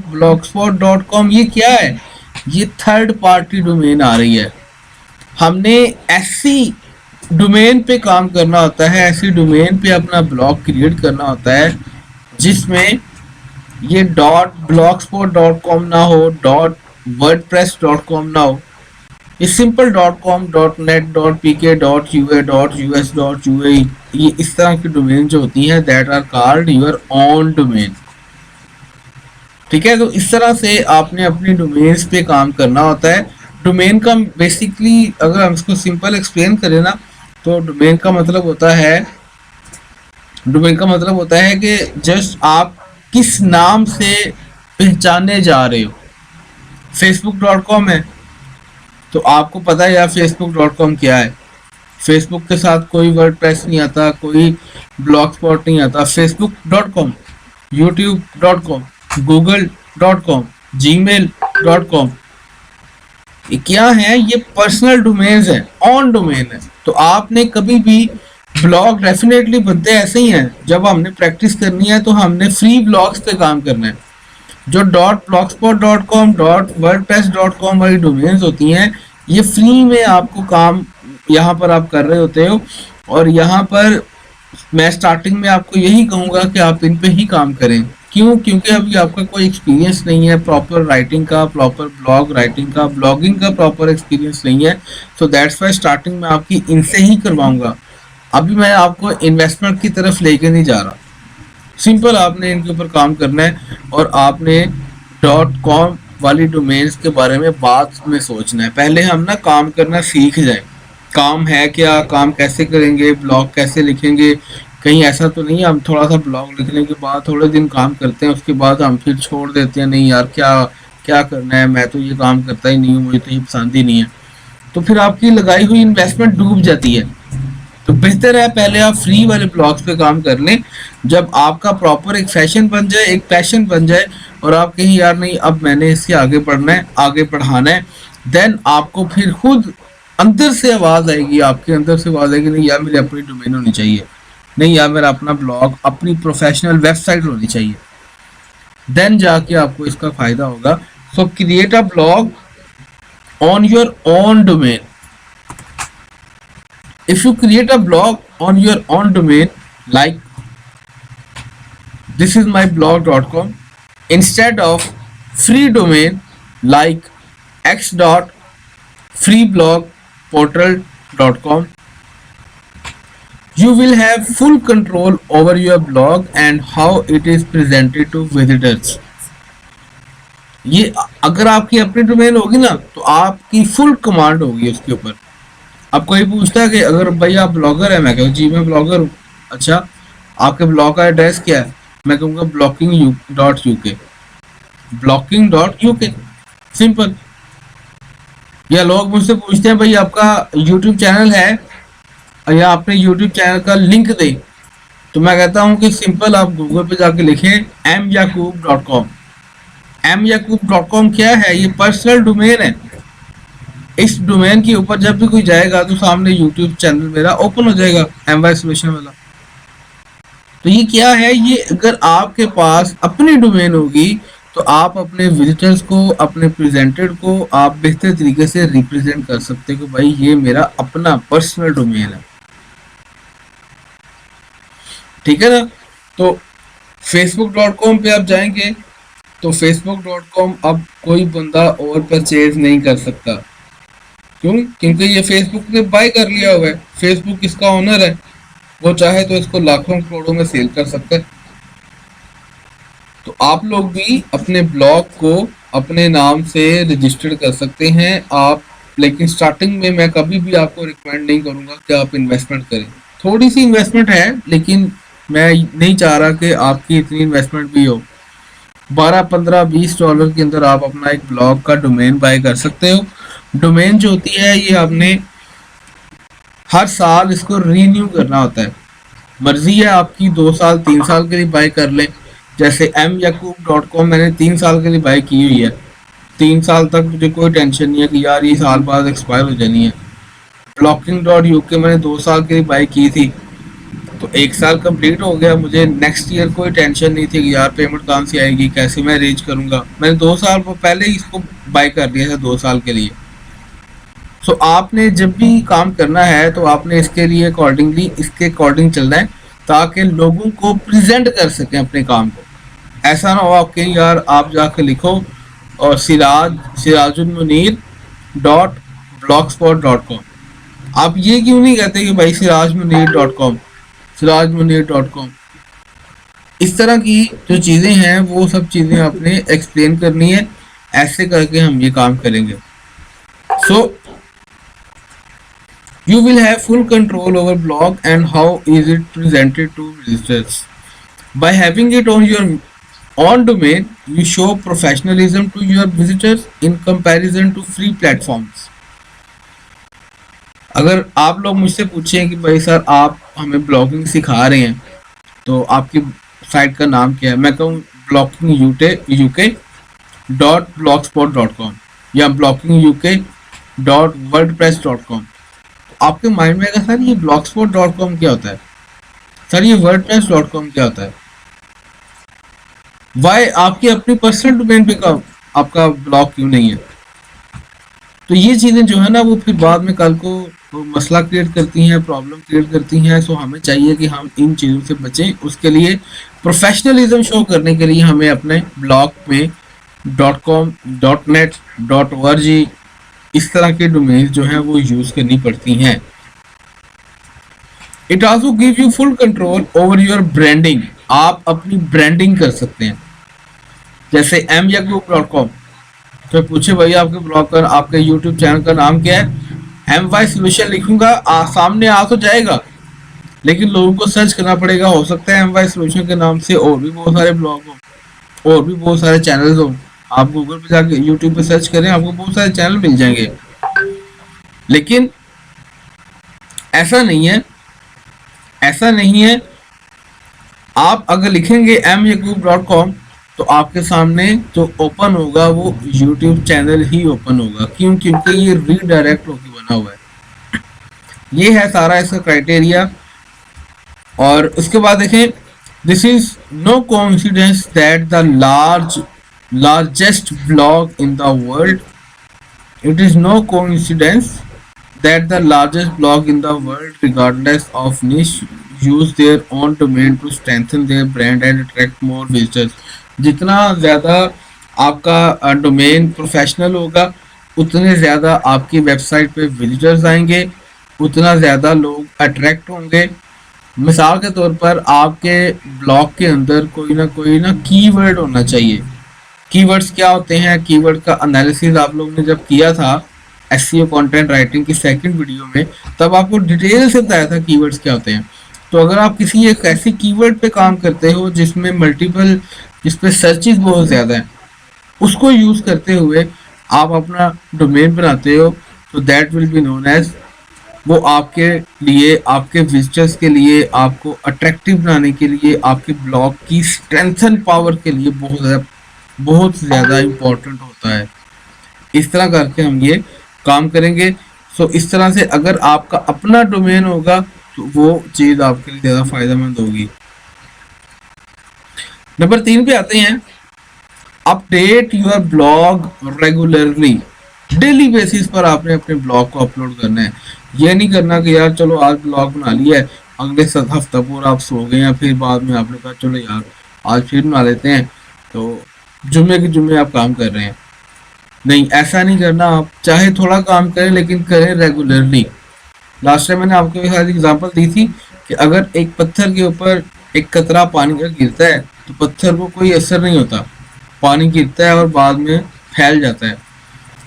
.blogspot.com, ये क्या है? ये थर्ड पार्टी डोमेन आ रही है। हमने ऐसी डोमेन पे काम करना होता है, ऐसी डोमेन पे अपना ब्लॉग क्रिएट करना होता है जिसमें ये .blogspot.com ना हो, .wordpress.com ना हो, ये simple .com, .net, .pk, .ua, .us, .ua, ये इस तरह की डोमेन जो होती हैं that are called your own domain. ठीक है, तो इस तरह से आपने अपनी डोमेन्स पे काम करना होता है। डोमेन का बेसिकली अगर हम इसको सिंपल एक्सप्लेन करें ना, तो डोमेन का मतलब होता है कि जस्ट आप किस नाम से पहचाने जा रहे हो। facebook.com है तो आपको पता है यार facebook.com क्या है। फेसबुक के साथ कोई वर्डप्रेस नहीं आता, कोई ब्लॉगस्पॉट नहीं आता। facebook.com, youtube.com, google.com, gmail.com, ये क्या है? ये पर्सनल डोमेन्स है, ऑन डोमेन है। तो आपने कभी भी ब्लॉग डेफिनेटली बनते ऐसे ही हैं। जब हमने प्रैक्टिस करनी है तो हमने फ्री ब्लॉग्स पे काम करना है। जो .blogspot.com, .wordpress.com वाली डोमेन्स होती हैं, ये फ्री में आपको काम यहाँ पर आप कर रहे होते हो। और यहाँ पर मैं स्टार्टिंग में आपको यही कहूँगा कि आप इन पे ही काम करें। क्यों? क्योंकि अभी आपका कोई एक्सपीरियंस नहीं है प्रॉपर राइटिंग का, प्रॉपर ब्लॉग राइटिंग का, ब्लॉगिंग का प्रॉपर एक्सपीरियंस नहीं है। सो दैट्स वाई स्टार्टिंग में आपकी इनसे ही करवाऊंगा। अभी मैं आपको इन्वेस्टमेंट की तरफ लेके नहीं जा रहा। सिंपल आपने इनके ऊपर काम करना है और आपने .com वाली डोमेन्स के बारे में बाद में सोचना है। पहले हम ना काम करना सीख जाए। काम है क्या, काम कैसे करेंगे, ब्लॉग कैसे लिखेंगे। कहीं ऐसा तो नहीं है हम थोड़ा सा ब्लॉग लिखने के बाद थोड़े दिन काम करते हैं, उसके बाद हम फिर छोड़ देते हैं, नहीं यार क्या क्या करना है, मैं तो ये काम करता ही नहीं हूँ, मुझे तो ये पसंद ही नहीं है। तो फिर आपकी लगाई हुई इन्वेस्टमेंट डूब जाती है। तो बेहतर है पहले आप फ्री वाले ब्लॉग्स पे काम कर लें। जब आपका प्रॉपर एक फैशन बन जाए, एक पैशन बन जाए और आप कहीं यार नहीं अब मैंने इससे आगे बढ़ना है, आगे बढ़ाना है, देन आपको फिर खुद अंदर से आवाज़ आएगी, आपके अंदर से आवाज़ आएगी नहीं यार मेरी अपनी डोमेन होनी चाहिए, नहीं यार मेरा अपना ब्लॉग, अपनी प्रोफेशनल वेबसाइट होनी चाहिए। देन जाके आपको इसका फ़ायदा होगा। सो create a blog on your own domain. If you create a blog on your own domain like thisismyblog.com instead of free domain like x.freeblogportal.com, you will have full control over your blog and how it is presented to visitors. ये अगर आपकी अपनी domain होगी ना तो आपकी full command होगी उसके ऊपर। अब कोई पूछता है कि अगर भाई आप ब्लॉगर है, मैं कहूँ जी मैं ब्लॉगर हूँ। अच्छा आपके ब्लॉग का एड्रेस क्या है? मैं कहूँगा blocking.uk, blocking.uk, सिंपल। या लोग मुझसे पूछते हैं भाई आपका यूट्यूब चैनल है या आपने यूट्यूब चैनल का लिंक दे, तो मैं कहता हूँ कि सिंपल आप गूगल पे जाके लिखें myakub.com। myakub.com क्या है? ये पर्सनल डोमेन है। इस डोमेन के ऊपर जब भी कोई जाएगा तो सामने यूट्यूब चैनल मेरा ओपन हो जाएगा, MY सॉल्यूशन वाला। तो ये क्या है? ये अगर आपके पास अपनी डोमेन होगी तो आप अपने विजिटर्स को, अपने प्रेजेंटेड को आप बेहतर तरीके से रिप्रेजेंट कर सकते हो कि भाई ये मेरा अपना पर्सनल डोमेन है। ठीक है ना? तो facebook.com पे आप जाएंगे तो facebook.com अब कोई बंदा और परचेज नहीं कर सकता। क्यों? क्योंकि ये फेसबुक ने बाय कर लिया हुआ है। फेसबुक इसका ओनर है, वो चाहे तो इसको लाखों करोड़ों में सेल कर सकता है। तो आप लोग भी अपने ब्लॉग को अपने नाम से रजिस्टर्ड कर सकते हैं आप, लेकिन स्टार्टिंग में मैं कभी भी आपको रिकमेंड नहीं करूंगा कि आप इन्वेस्टमेंट करें। थोड़ी सी इन्वेस्टमेंट है लेकिन मैं नहीं चाह रहा कि आपकी इतनी इन्वेस्टमेंट भी हो। 12, 15, 20 डॉलर के अंदर आप अपना एक ब्लॉग का डोमेन बाय कर सकते हो। डोमेन जो होती है ये आपने हर साल इसको रीन्यू करना होता है। मर्जी है आपकी 2 साल 3 साल के लिए बाय कर लें। जैसे myakub.com मैंने 3 साल के लिए बाय की हुई है। 3 साल तक मुझे कोई टेंशन नहीं है कि यार ये साल बाद एक्सपायर हो जानी है। blocking.uk मैंने 2 साल के लिए बाय की थी, तो 1 साल कंप्लीट हो गया, मुझे नेक्स्ट ईयर कोई टेंशन नहीं थी कि यार पेमेंट कहाँ से आएगी, कैसे मैं अरेंज करूंगा। मैंने 2 साल पहले ही इसको बाय कर लिया था 2 साल के लिए। सो आपने जब भी काम करना है तो आपने इसके लिए अकॉर्डिंगली इसके अकॉर्डिंग चलना है ताकि लोगों को प्रेजेंट कर सकें अपने काम को। ऐसा ना हो आपके यार आप जाके लिखो और सिराजुलमुनीर.blogspot.com, आप ये क्यों नहीं कहते कि भाई सिराजमुनीर.com, सिराजमुनीर.com। इस तरह की जो चीज़ें हैं वो सब चीज़ें आपने एक्सप्लेन करनी है। ऐसे करके हम ये काम करेंगे। सो you will have full control over blog and how is it presented to visitors. By having it on your own domain, you show professionalism to your visitors in comparison to free platforms. अगर आप लोग मुझसे पूछें कि भाई sir आप हमें blogging सिखा रहे हैं तो आपकी साइट का नाम क्या है, मैं कहूँ blocking.uk.blogspot.com या blocking.uk.wordpress.com। आपके माइंड में आएगा सर ये blogspot.com क्या होता है, सर ये wordpress.com क्या होता है, वाई आपकी अपनी पर्सनल डोमेन पे का आपका ब्लॉग क्यों नहीं है। तो ये चीज़ें जो है ना वो फिर बाद में कल को मसला क्रिएट करती हैं, प्रॉब्लम क्रिएट करती हैं। सो हमें चाहिए कि हम इन चीज़ों से बचें। उसके लिए प्रोफेशनलिज्म शो करने के लिए हमें अपने ब्लॉग में .com, .net, .org इस तरह के डोमेन जो हैं वो यूज करनी पड़ती हैं। It also give you full control over your branding. आप अपनी ब्रांडिंग कर सकते हैं। जैसे myagroup.com, तो पूछे भैया आपके ब्लॉग का, आपके यूट्यूब चैनल का नाम क्या है? MY सोल्यूशन लिखूंगा, सामने आ तो जाएगा, लेकिन लोगों को सर्च करना पड़ेगा। हो सकता है MY सोल्यूशन के नाम से और भी बहुत सारे ब्लॉग हो और भी बहुत सारे चैनल्स हो। आप गूगल पे जाके यूट्यूब पे सर्च करें, आपको बहुत सारे चैनल मिल जाएंगे। लेकिन ऐसा नहीं है, ऐसा नहीं है। आप अगर लिखेंगे myagroup.com तो आपके सामने जो ओपन होगा वो यूट्यूब चैनल ही ओपन होगा। क्यों? क्योंकि ये रीडायरेक्ट होकर बना हुआ है। ये है सारा इसका क्राइटेरिया। और उसके बाद देखें, this is no coincidence that the largest blog in the world, it is no coincidence that the largest blog in the world, regardless of niche, use their own domain to strengthen their brand and attract more visitors. जितना ज़्यादा आपका domain professional होगा, उतने ज़्यादा आपकी website पे visitors आएंगे, उतना ज़्यादा लोग अट्रैक्ट होंगे। मिसाल के तौर पर आपके ब्लॉग के अंदर कोई ना कीवर्ड होना चाहिए। कीवर्ड्स क्या होते हैं? कीवर्ड का एनालिसिस आप लोगों ने जब किया था एसईओ कंटेंट राइटिंग की सेकंड वीडियो में, तब आपको डिटेल से बताया था कीवर्ड्स क्या होते हैं। तो अगर आप किसी एक ऐसी कीवर्ड पे काम करते हो जिसमें मल्टीपल, जिस पे सर्चेस बहुत ज़्यादा हैं, उसको यूज़ करते हुए आप अपना डोमेन बनाते हो, तो that will be known as, वो आपके लिए, आपके विजिटर्स के लिए, आपको अट्रैक्टिव बनाने के लिए, आपके ब्लॉग की स्ट्रेंथन पावर के लिए बहुत ज़्यादा इम्पोर्टेंट होता है। इस तरह करके हम ये काम करेंगे। सो इस तरह से अगर आपका अपना डोमेन होगा तो वो चीज़ आपके लिए ज़्यादा फायदेमंद होगी। नंबर 3 पे आते हैं, update your blog regularly. Daily basis पर आपने अपने ब्लॉग को अपलोड करना है। ये नहीं करना कि यार चलो आज ब्लॉग बना लिया है, अगले हफ्ता पूरा आप सो गए हैं, फिर बाद में आपने कहा चलो यार आज फिर बना लेते हैं, तो जुम्मे के जुम्मे आप काम कर रहे हैं। नहीं, ऐसा नहीं करना। आप चाहे थोड़ा काम करें लेकिन करें रेगुलरली। लास्ट टाइम मैंने आपके साथ एग्जांपल दी थी कि अगर एक पत्थर के ऊपर एक कतरा पानी का गिरता है तो पत्थर को कोई असर नहीं होता, पानी गिरता है और बाद में फैल जाता है।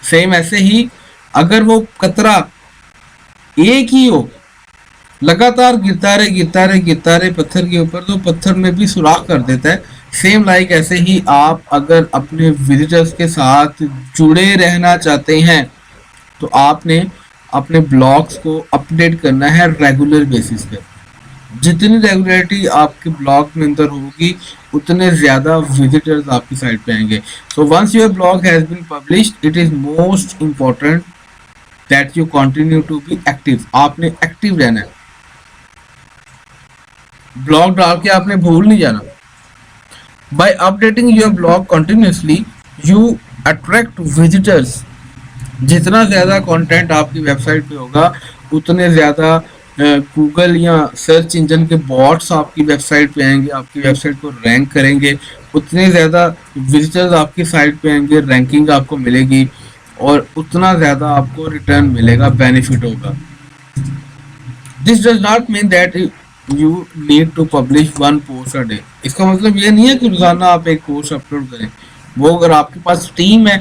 सेम ऐसे ही अगर वो कतरा एक ही हो, लगातार गिरता रहे पत्थर के ऊपर, तो पत्थर में भी सुराख कर देता है। सेम लाइक ऐसे ही आप अगर अपने विजिटर्स के साथ जुड़े रहना चाहते हैं तो आपने अपने ब्लॉग्स को अपडेट करना है रेगुलर बेसिस पे। जितनी रेगुलरिटी आपके ब्लॉग में अंदर होगी उतने ज़्यादा विजिटर्स आपकी साइट पे आएंगे। So once your blog has been published, it is most important that you continue to be active. आपने एक्टिव रहना है, ब्लॉग डाल के आपने भूल नहीं जाना। By updating your blog continuously, you attract visitors. जितना ज़्यादा कंटेंट आपकी वेबसाइट पे होगा उतने ज़्यादा गूगल या सर्च इंजन के बॉट्स आपकी वेबसाइट पे आएंगे, आपकी वेबसाइट को रैंक करेंगे, उतने ज़्यादा विजिटर्स आपकी साइट पे आएंगे, रैंकिंग आपको मिलेगी और उतना ज़्यादा आपको रिटर्न मिलेगा, बेनिफिट होगा। This does not mean that you need to publish 1 post a day. इसका मतलब ये नहीं है कि रोजाना आप एक पोस्ट अपलोड करें। वो अगर आपके पास टीम है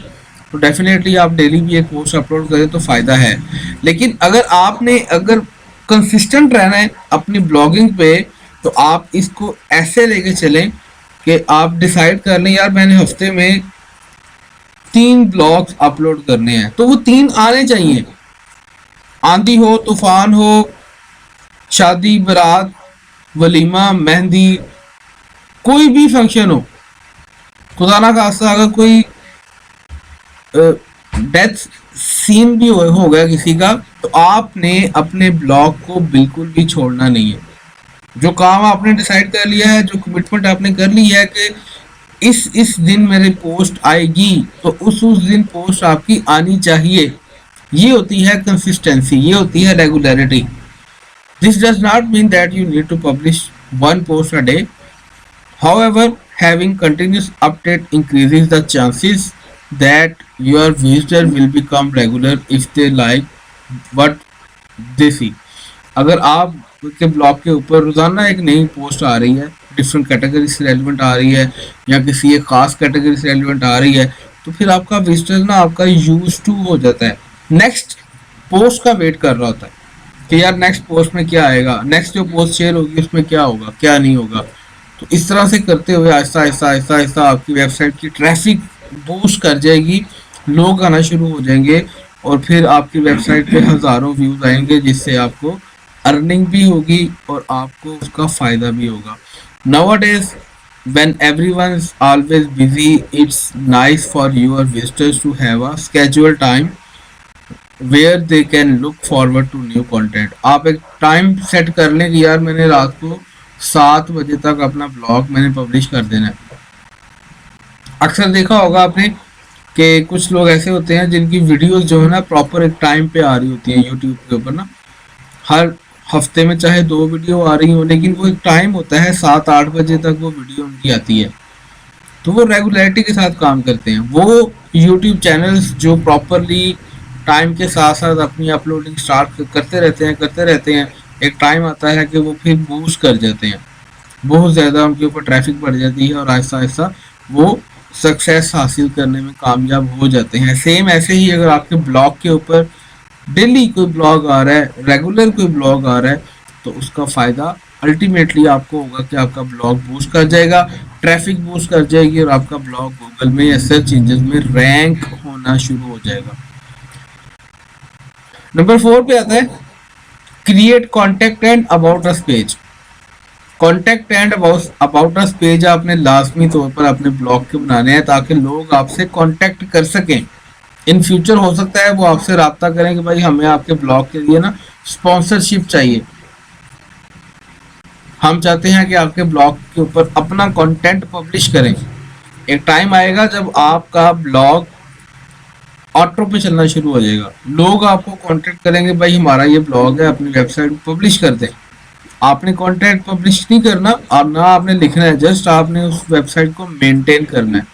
तो डेफिनेटली आप डेली भी एक पोस्ट अपलोड करें तो फ़ायदा है। लेकिन अगर कंसिस्टेंट रहना है अपनी ब्लॉगिंग पे तो आप इसको ऐसे लेके चलें कि आप डिसाइड कर लें यार मैंने हफ्ते में 3 ब्लॉग्स अपलोड करने हैं, तो वो 3 आने चाहिए। आंधी हो, तूफान हो, शादी, बारात, वलीमा, मेहंदी, कोई भी फंक्शन हो, खुदा ना खास्ता अगर कोई डेथ सीन भी हो गया किसी का, तो आपने अपने ब्लॉग को बिल्कुल भी छोड़ना नहीं है। जो काम आपने डिसाइड कर लिया है, जो कमिटमेंट आपने कर ली है कि इस दिन मेरी पोस्ट आएगी, तो उस दिन पोस्ट आपकी आनी चाहिए। ये होती है कंसिस्टेंसी, ये होती है regularity. This does not mean that you need to publish 1 post a day. However, having continuous update increases the chances that your visitor will become regular if they like what they see. अगर आप के blog के ऊपर रोजाना एक नई post आ रही है, डिफरेंट कैटेगरी से रेलिवेंट आ रही है, या किसी एक खास कैटेगरी से रेलिवेंट आ रही है, तो फिर आपका विजिटर ना आपका यूज टू हो जाता है, नेक्स्ट पोस्ट का वेट कर रहा होता है कि यार नेक्स्ट पोस्ट में क्या आएगा, नेक्स्ट जो पोस्ट शेयर होगी उसमें क्या होगा क्या नहीं होगा। तो इस तरह से करते हुए आहिस्ता आहिस्ता आहिस्ता आहिस्ता आपकी वेबसाइट की ट्रैफिक बूस्ट कर जाएगी, लोग आना शुरू हो जाएंगे, और फिर आपकी वेबसाइट पे हज़ारों व्यूज आएंगे, जिससे आपको अर्निंग भी होगी और आपको उसका फ़ायदा भी होगा। Nowadays, when everyone's always busy, it's nice for your visitors to have a scheduled time where they can look forward to new content। आप एक टाइम सेट कर लें कि यार मैंने रात को 7 बजे तक अपना ब्लॉग मैंने पब्लिश कर देना है। अक्सर देखा होगा आपने कि कुछ लोग ऐसे होते हैं जिनकी वीडियोस जो है ना प्रॉपर एक टाइम पे आ रही होती है यूट्यूब के ऊपर ना, हर हफ्ते में चाहे 2 वीडियो आ रही हो, लेकिन वो एक टाइम होता है 7-8 बजे तक वो वीडियो उनकी आती है। तो वो रेगुलरिटी के साथ काम करते हैं। वो यूट्यूब चैनल्स जो प्रॉपरली टाइम के साथ साथ अपनी अपलोडिंग स्टार्ट करते रहते हैं, एक टाइम आता है कि वो फिर बूस्ट कर जाते हैं, बहुत ज़्यादा उनके ऊपर ट्रैफिक बढ़ जाती है और आहिस्ता आहिस्ता वो सक्सेस हासिल करने में कामयाब हो जाते हैं। सेम ऐसे ही अगर आपके ब्लॉग के ऊपर डेली कोई ब्लॉग आ रहा है, रेगुलर कोई ब्लॉग आ रहा है, तो उसका फ़ायदा अल्टीमेटली आपको होगा कि आपका ब्लॉग बूस्ट कर जाएगा, ट्रैफिक बूस्ट कर जाएगी और आपका ब्लॉग गूगल में या सर्च इंजन में रैंक होना शुरू हो जाएगा। नंबर 4 पे आता है create contact and about us page. Contact and about us page आपने लाजमी तौर पर अपने ब्लॉग के बनाने हैं ताकि लोग आपसे कॉन्टैक्ट कर सकें। इन फ्यूचर हो सकता है वो आपसे राब्ता करें कि भाई हमें आपके ब्लॉग के लिए ना स्पॉन्सरशिप चाहिए, हम चाहते हैं कि आपके ब्लॉग के ऊपर अपना कंटेंट पब्लिश करें। एक टाइम आएगा जब आपका ब्लॉग ऑटो पे चलना शुरू हो जाएगा, लोग आपको कांटेक्ट करेंगे भाई हमारा ये ब्लॉग है, अपनी वेबसाइट पर पब्लिश कर दें। आपने कंटेंट पब्लिश नहीं करना और ना आपने लिखना है, जस्ट आपने उस वेबसाइट को मेंटेन करना है,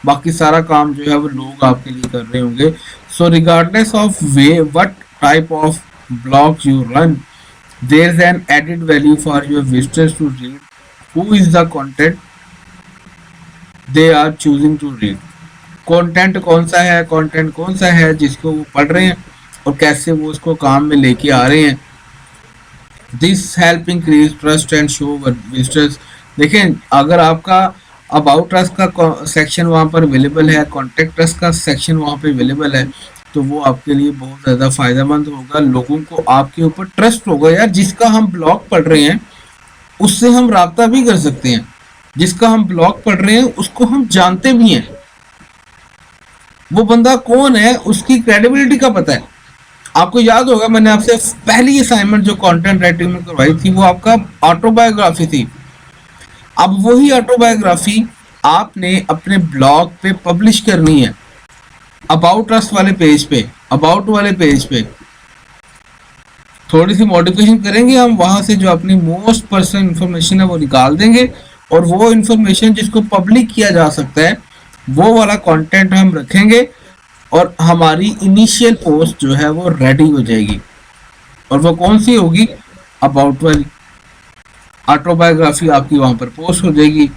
बाकी सारा काम जो है वो लोग आपके लिए कर रहे होंगे। So regardless of way what type of blog you run, there is an added value for your visitors to read who is the content they are choosing to read. Content कौन सा है जिसको वो पढ़ रहे हैं और कैसे वो उसको काम में लेके आ रहे हैं। This help increase trust and show visitors. देखें अगर आपका अबाउट अस का सेक्शन वहाँ पर अवेलेबल है, कॉन्टेक्ट अस का सेक्शन वहाँ पे अवेलेबल है, तो वो आपके लिए बहुत ज़्यादा फायदेमंद होगा। लोगों को आपके ऊपर ट्रस्ट होगा, यार जिसका हम ब्लॉग पढ़ रहे हैं उससे हम राब्ता भी कर सकते हैं, जिसका हम ब्लॉग पढ़ रहे हैं उसको हम जानते भी हैं, वो बंदा कौन है उसकी क्रेडिबिलिटी का पता है। आपको याद होगा मैंने आपसे पहली असाइनमेंट जो कंटेंट राइटिंग में करवाई थी वो आपका ऑटोबायोग्राफी थी। अब वही ऑटोबायोग्राफी आपने अपने ब्लॉग पे पब्लिश करनी है, अबाउट अस वाले पेज पे, अबाउट वाले पेज पे थोड़ी सी मॉडिफिकेशन करेंगे हम, वहां से जो अपनी मोस्ट पर्सनल इंफॉर्मेशन है वो निकाल देंगे और वो इंफॉर्मेशन जिसको पब्लिक किया जा सकता है वो वाला कंटेंट हम रखेंगे और हमारी इनिशियल पोस्ट जो है वो रेडी हो जाएगी। और वो कौन सी होगी? अबाउट वाली ऑटोबायोग्राफी आपकी वहां पर पोस्ट हो जाएगी।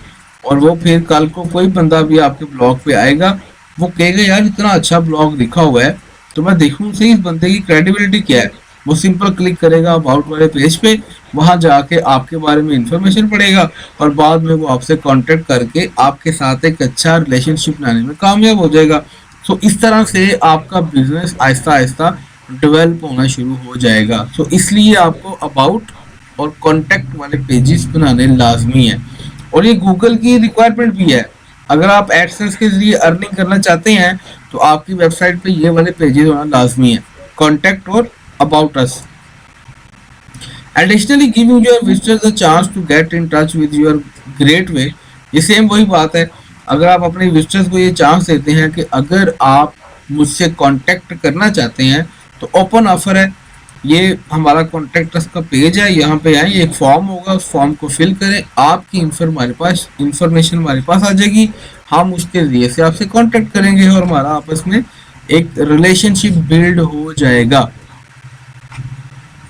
और वो फिर कल को कोई बंदा भी आपके ब्लॉग पे आएगा, वो कहेगा यार इतना अच्छा ब्लॉग लिखा हुआ है, तो मैं देखूं सही इस बंदे की क्रेडिबिलिटी क्या है। वो सिंपल क्लिक करेगा अबाउट वाले पेज पे, वहां जाके आपके बारे में इंफॉर्मेशन पढ़ेगा और बाद में वो आपसे कांटेक्ट करके आपके साथ एक अच्छा रिलेशनशिप बनाने में कामयाब हो जाएगा। सो इस तरह से आपका बिजनेस आहिस्ता आहिस्ता डेवलप होना शुरू हो जाएगा। सो इसलिए आपको अबाउट और कॉन्टैक्ट वाले पेजेस बनाने लाजमी है और ये गूगल की रिक्वायरमेंट भी है। अगर आप एडसेंस के जरिए अर्निंग करना चाहते हैं तो आपकी वेबसाइट पे ये वाले पेजेस होना लाजमी है, कॉन्टैक्ट और about us. Additionally giving your visitors the chance to get in touch with your great way. ये सेम वही बात है, अगर आप अपने विजिटर्स को ये चांस देते हैं कि अगर आप मुझसे कांटेक्ट करना चाहते हैं तो ओपन ऑफर है, ये हमारा कॉन्टेक्ट अस का पेज है, यहाँ पे आए, एक फॉर्म होगा, उस फॉर्म को फिल करें, आपकी इंफॉर्मेशन हमारे पास आ जाएगी, हम उसके जरिए से आपसे कांटेक्ट करेंगे और हमारा आपस में एक रिलेशनशिप बिल्ड हो जाएगा।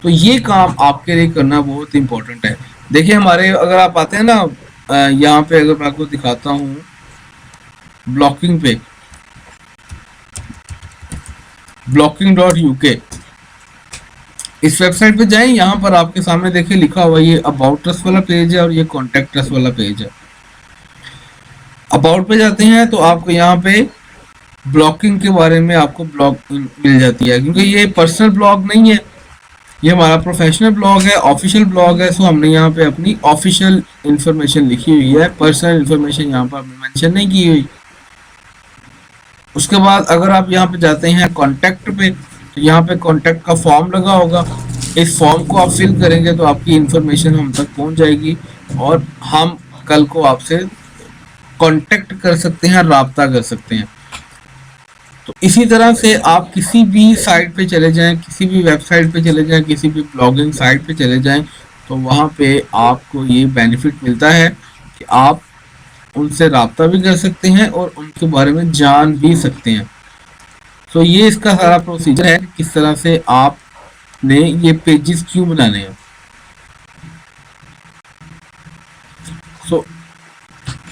तो ये काम आपके लिए करना बहुत इंपॉर्टेंट है। देखिए हमारे, अगर आप आते हैं ना यहाँ पे, अगर मैं आपको दिखाता हूँ ब्लॉकिंग पे, blocking.uk, इस वेबसाइट पे जाएं, यहाँ पर आपके सामने देखिए लिखा हुआ ये अबाउट अस वाला पेज है और ये कॉन्टेक्ट अस वाला पेज है। अबाउट पे जाते हैं तो आपको यहाँ पे ब्लॉकिंग के बारे में आपको ब्लॉग मिल जाती है, क्योंकि ये पर्सनल ब्लॉग नहीं है, ये हमारा प्रोफेशनल ब्लॉग है, ऑफिशियल ब्लॉग है। सो हमने यहाँ पे अपनी ऑफिशियल इंफॉर्मेशन लिखी हुई है, पर्सनल इंफॉर्मेशन यहाँ पर मेंशन नहीं की हुई। उसके बाद अगर आप यहाँ पे जाते हैं कॉन्टैक्ट पे, तो यहाँ पे कॉन्टैक्ट का फॉर्म लगा होगा, इस फॉर्म को आप फिल करेंगे तो आपकी इंफॉर्मेशन हम तक पहुँच जाएगी और हम कल को आपसे कांटेक्ट कर सकते हैं, राब्ता कर सकते हैं। तो इसी तरह से आप किसी भी साइट पे चले जाएं, किसी भी वेबसाइट पे चले जाएं, किसी भी ब्लॉगिंग साइट पे चले जाएं, तो वहाँ पे आपको ये बेनिफिट मिलता है कि आप उनसे राब्ता भी कर सकते हैं और उनके बारे में जान भी सकते हैं। तो ये इसका सारा प्रोसीजर है, किस तरह से आपने ये पेजेस क्यों बनाने हैं। सो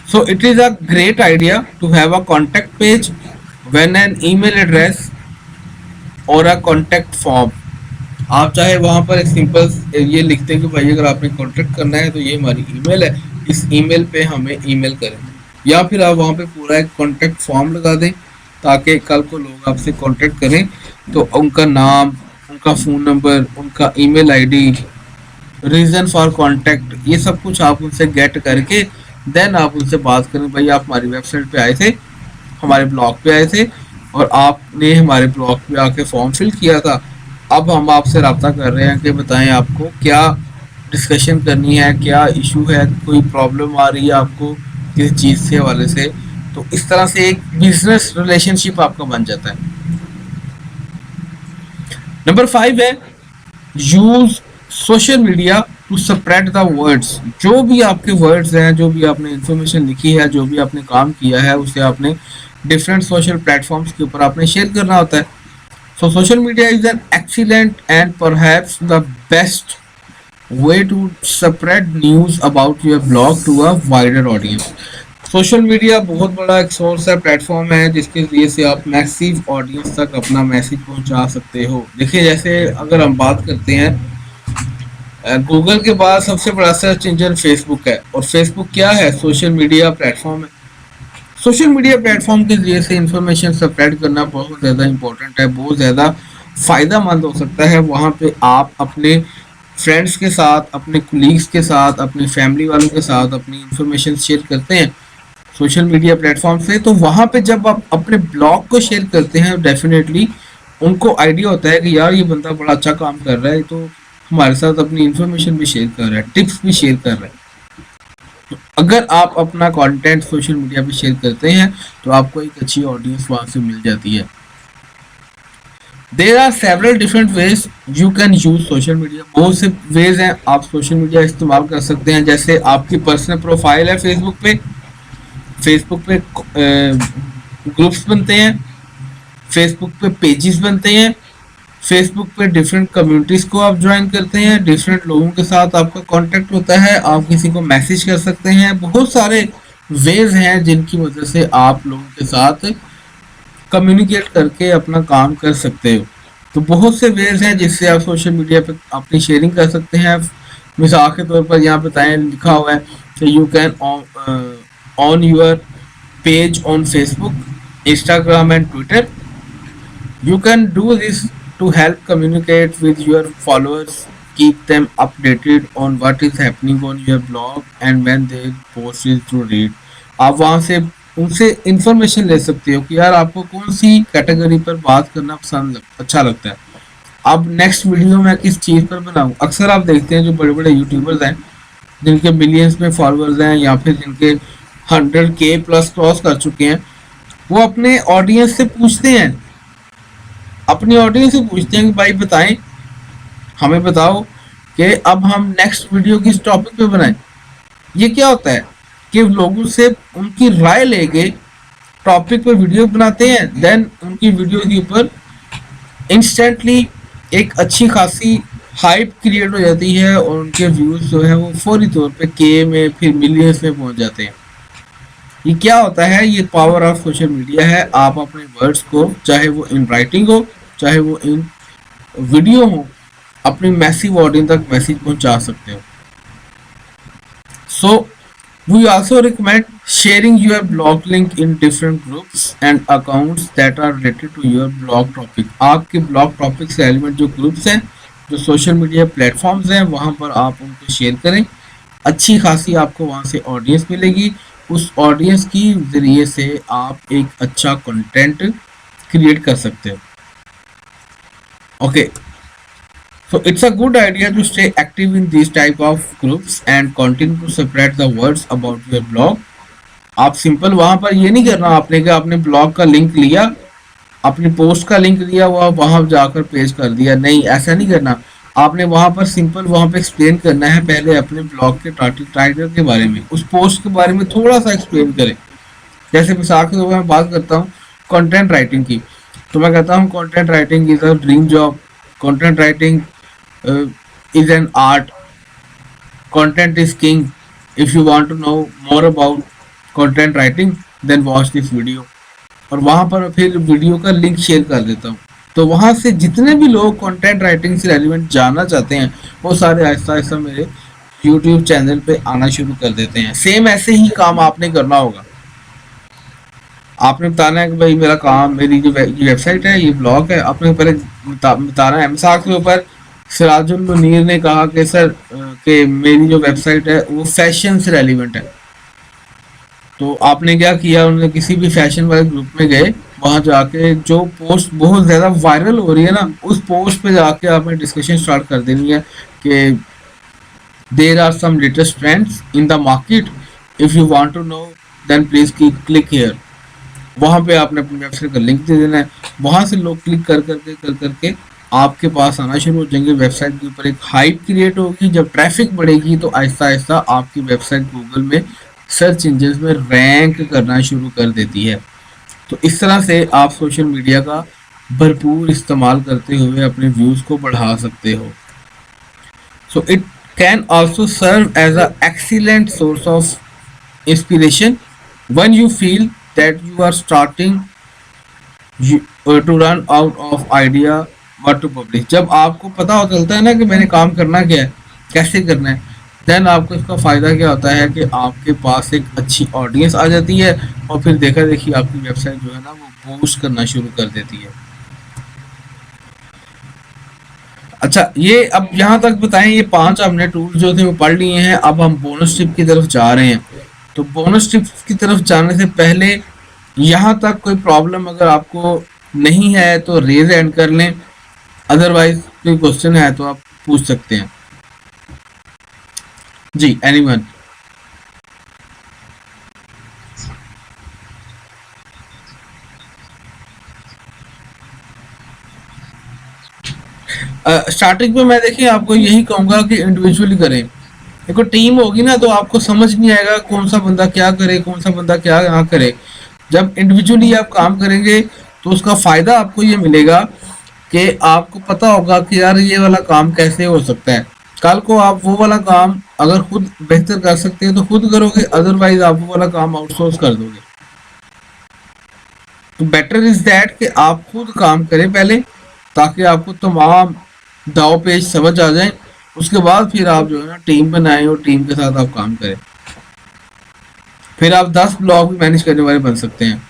So it is a great idea to have a contact page when an email address or a contact form। आप चाहे वहाँ पर एक सिंपल ये लिखते हैं कि भाई अगर आपने कांटेक्ट करना है तो ये हमारी ईमेल है, इस ईमेल पे हमें ईमेल करें, या फिर आप वहाँ पे पूरा एक कांटेक्ट फॉर्म लगा दें ताकि कल को लोग आपसे कांटेक्ट करें तो उनका नाम, उनका फ़ोन नंबर, उनका email ID, reason for contact, ये सब कुछ आप उनसे गेट करके देन आप उनसे बात करें, भाई आप हमारी वेबसाइट पे आए थे, हमारे ब्लॉग पे आए थे और आपने हमारे ब्लॉग पे आके फॉर्म फिल किया था, अब हम आपसे रब्ता कर रहे हैं कि बताएं आपको क्या डिस्कशन करनी है, क्या इशू है, कोई प्रॉब्लम आ रही है आपको किसी चीज़ से हवाले से। तो इस तरह से एक बिजनेस रिलेशनशिप आपका बन जाता है। नंबर 5 है use social media to spread the words. जो भी आपके वर्ड्स हैं, जो भी आपने इंफॉर्मेशन लिखी है, जो भी आपने काम किया है, उसे आपने डिफरेंट सोशल प्लेटफॉर्म्स के ऊपर आपने शेयर करना होता है। So social media is an excellent and perhaps the best way to spread news about your blog to a wider audience. Social media बहुत बड़ा एक सोर्स है, प्लेटफॉर्म है, जिसके जरिए से आप मैसिव ऑडियंस तक अपना मैसेज पहुंचा सकते हो। देखिए जैसे अगर हम बात करते हैं, गूगल के बाद सबसे बड़ा सर्च इंजन फेसबुक है, और फेसबुक क्या है? सोशल मीडिया प्लेटफॉर्म है। सोशल मीडिया प्लेटफॉर्म के जरिए से इंफॉर्मेशन स्प्रेड करना बहुत ज़्यादा इंपॉर्टेंट है, बहुत ज़्यादा फ़ायदा मंद हो सकता है। वहाँ पे आप अपने फ्रेंड्स के साथ, अपने कुलीग्स के साथ, अपनी फैमिली वालों के साथ अपनी इंफॉर्मेशन शेयर करते हैं सोशल मीडिया प्लेटफॉर्म से, तो वहाँ पे जब आप अपने ब्लॉग को शेयर करते हैं डेफिनेटली उनको आइडिया होता है कि यार ये बंदा बड़ा अच्छा काम कर रहा है, तो हमारे साथ अपनी इंफॉर्मेशन भी शेयर कर रहा है, टिप्स भी शेयर कर रहा है। तो अगर आप अपना कंटेंट सोशल मीडिया पे शेयर करते हैं तो आपको एक अच्छी ऑडियंस वहाँ से मिल जाती है। There are several different ways you can use social media. बहुत से वेज हैं आप सोशल मीडिया इस्तेमाल कर सकते हैं। जैसे आपकी पर्सनल प्रोफाइल है फेसबुक पे ग्रुप्स बनते हैं, फेसबुक पे पेजेस बनते हैं, फेसबुक पे डिफरेंट कम्युनिटीज़ को आप ज्वाइन करते हैं, डिफरेंट लोगों के साथ आपका कांटेक्ट होता है, आप किसी को मैसेज कर सकते हैं। बहुत सारे वेज हैं जिनकी वजह से आप लोगों के साथ कम्युनिकेट करके अपना काम कर सकते हो। तो बहुत से वेज हैं जिससे आप सोशल मीडिया पे अपनी शेयरिंग कर सकते हैं। मिसाल के तौर पर यहाँ बताएं लिखा हुआ है कि you can on your page on Facebook, Instagram and Twitter. You can do this to help communicate with your followers, keep them updated on what is happening on your blog and when their post is to read। आप वहाँ से उनसे information ले सकते हो कि यार आपको कौन सी कैटेगरी पर बात करना अच्छा लगता है। अब नेक्स्ट वीडियो मैं किस चीज़ पर बनाऊँ। अक्सर आप देखते हैं जो बड़े बड़े यूट्यूबर्स हैं जिनके मिलियंस में फॉलोअर्स हैं या फिर जिनके 100K प्लस क्रॉस कर चुके हैं, वो अपने ऑडियंस से पूछते हैं, अपनी ऑडियंस से पूछते हैं कि भाई बताएं हमें बताओ कि अब हम नेक्स्ट वीडियो किस टॉपिक पे बनाएं। ये क्या होता है कि लोगों से उनकी राय लेके टॉपिक पे वीडियो बनाते हैं, देन उनकी वीडियो के ऊपर इंस्टेंटली एक अच्छी खासी हाइप क्रिएट हो जाती है और उनके व्यूज जो है वो फौरी तौर पे के में फिर मिलियंस में पहुंच जाते हैं। ये क्या होता है, ये पावर ऑफ सोशल मीडिया है। आप अपने वर्ड्स को, चाहे वो इन राइटिंग हो चाहे वो इन वीडियो हो, अपनी मैसिव ऑडियंस तक मैसेज पहुंचा सकते हो। सो we also recommend sharing your blog link in different groups and accounts that are related to your blog topic। आपके blog topic से एलिमेंट जो ग्रुप्स हैं, जो सोशल मीडिया प्लेटफॉर्म्स हैं, वहाँ पर आप उनको शेयर करें। अच्छी खासी आपको वहाँ से ऑडियंस मिलेगी। उस ऑडियंस की ज़रिए से आप एक अच्छा कंटेंट क्रिएट कर सकते हो। Okay, so it's a good idea to stay active in these type of groups and continue to spread the words about your blog। आप सिंपल वहां पर ये नहीं करना आपने कि आपने ब्लॉग का लिंक लिया, अपनी पोस्ट का लिंक लिया, वो वहां जाकर पेश कर दिया। नहीं, ऐसा नहीं करना। आपने वहां पर सिंपल वहां पे एक्सप्लेन करना है पहले अपने ब्लॉग के टाइटल के बारे में, उस पोस्ट के बारे में थोड़ा सा एक्सप्लेन करें। जैसे मिसाल के तौर पर मैं बात करता हूँ कंटेंट राइटिंग की, तो मैं कहता हूँ content writing is a dream job, content writing is an art, content is king। If you want to know more about content writing then watch this video। और वहाँ पर फिर वीडियो का लिंक शेयर कर देता हूँ, तो वहाँ से जितने भी लोग कंटेंट राइटिंग से रेलिवेंट जानना चाहते हैं वो सारे आहिस्ता आहिस्ता मेरे यूट्यूब चैनल पे आना शुरू कर देते हैं। सेम ऐसे ही काम आपने करना होगा। आपने बताना है कि भाई मेरा काम, मेरी जो वेबसाइट है, ये ब्लॉग है, आपने पहले बताना है। मिसाल के ऊपर सिराजुल मुनीर ने कहा कि सर कि मेरी जो वेबसाइट है वो फैशन से रेलिवेंट है, तो आपने क्या किया, उन्होंने किसी भी फैशन वाले ग्रुप में गए, वहां जाके जो पोस्ट बहुत ज़्यादा वायरल हो रही है ना, उस पोस्ट पे जाके आपने डिस्कशन स्टार्ट कर देनी है कि there are some latest trends in the market, if you want to know then please click here. वहाँ पे आपने अपनी वेबसाइट का लिंक दे देना है, वहाँ से लोग क्लिक कर करके आपके पास आना शुरू हो जाएंगे। वेबसाइट के ऊपर एक हाइप क्रिएट होगी, जब ट्रैफिक बढ़ेगी तो आहिस्ता आहिस्ता आपकी वेबसाइट गूगल में सर्च इंजन में रैंक करना शुरू कर देती है। तो इस तरह से आप सोशल मीडिया का भरपूर इस्तेमाल करते हुए अपने व्यूज़ को बढ़ा सकते हो। So it can also serve as a excellent source of inspiration when you feel that you are starting to run out of idea what to publish। जब आपको पता हो चलता है ना कि मैंने काम करना क्या है, कैसे करना है, देन आपको इसका फ़ायदा क्या होता है कि आपके पास एक अच्छी ऑडियंस आ जाती है और फिर देखा देखी आपकी वेबसाइट जो है ना वो बूस्ट करना शुरू कर देती है। अच्छा, ये अब यहाँ तक बताएं, ये 5 हमने टूल जो थे वो पढ़ लिए हैं। अब हम बोनस टिप की तरफ जा रहे हैं। तो बोनस टिप्स की तरफ जाने से पहले यहाँ तक कोई प्रॉब्लम अगर आपको नहीं है तो रेज हैंड कर लें, अदरवाइज कोई क्वेश्चन है तो आप पूछ सकते हैं। जी, एनीवन? स्टार्टिंग में मैं देखिए आपको यही कहूँगा कि इंडिविजुअली करें। देखो टीम होगी ना तो आपको समझ नहीं आएगा कौन सा बंदा क्या करे, कौन सा बंदा क्या ना करे। जब इंडिविजुअली आप काम करेंगे तो उसका फ़ायदा आपको ये मिलेगा कि आपको पता होगा कि यार ये वाला काम कैसे हो सकता है। कल को आप वो वाला काम अगर खुद बेहतर कर सकते हैं तो खुद करोगे, अदरवाइज आप वो वाला काम आउटसोर्स कर दोगे। तो बेटर इज़ दैट कि आप खुद काम करें पहले, ताकि आपको तमाम दाव पेच समझ आ जाए। उसके बाद फिर आप जो है ना टीम बनाएं और टीम के साथ आप काम करें, फिर आप 10 ब्लॉग भी मैनेज करने वाले बन सकते हैं।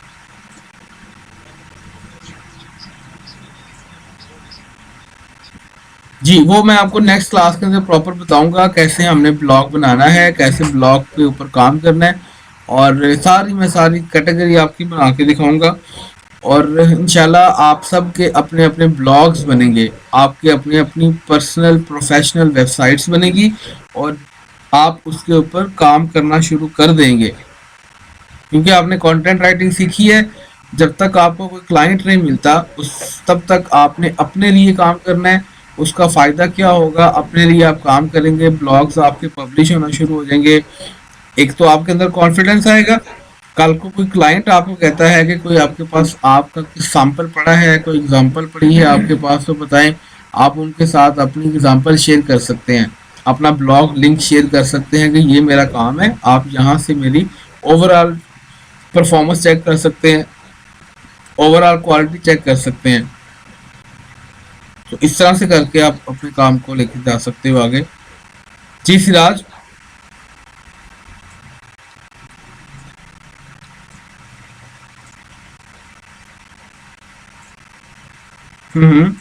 जी, वो मैं आपको नेक्स्ट क्लास के अंदर प्रॉपर बताऊंगा कैसे हमने ब्लॉग बनाना है, कैसे ब्लॉग के ऊपर काम करना है, और मैं सारी कैटेगरी आपकी बना के दिखाऊंगा। और इंशाल्लाह आप सब के अपने अपने ब्लॉग्स बनेंगे, आपके अपनी अपनी पर्सनल प्रोफेशनल वेबसाइट्स बनेगी और आप उसके ऊपर काम करना शुरू कर देंगे, क्योंकि आपने कंटेंट राइटिंग सीखी है। जब तक आपको कोई क्लाइंट नहीं मिलता उस तब तक आपने अपने लिए काम करना है, उसका फ़ायदा क्या होगा, अपने लिए आप काम करेंगे, ब्लॉग्स आपके पब्लिश होना शुरू हो जाएंगे। एक तो आपके अंदर कॉन्फिडेंस आएगा। कल को कोई क्लाइंट आपको कहता है कि कोई आपके पास आपका सैंपल पड़ा है, कोई एग्जांपल पड़ी है आपके पास, तो बताएं। आप उनके साथ अपनी एग्जांपल शेयर कर सकते हैं, अपना ब्लॉग लिंक शेयर कर सकते हैं कि ये मेरा काम है। आप यहाँ से मेरी ओवरऑल परफॉर्मेंस चेक कर सकते हैं, ओवरऑल क्वालिटी चेक कर सकते हैं। तो इस तरह से करके आप अपने काम को लेकर जा सकते हो आगे। जी सिराज। हम्म।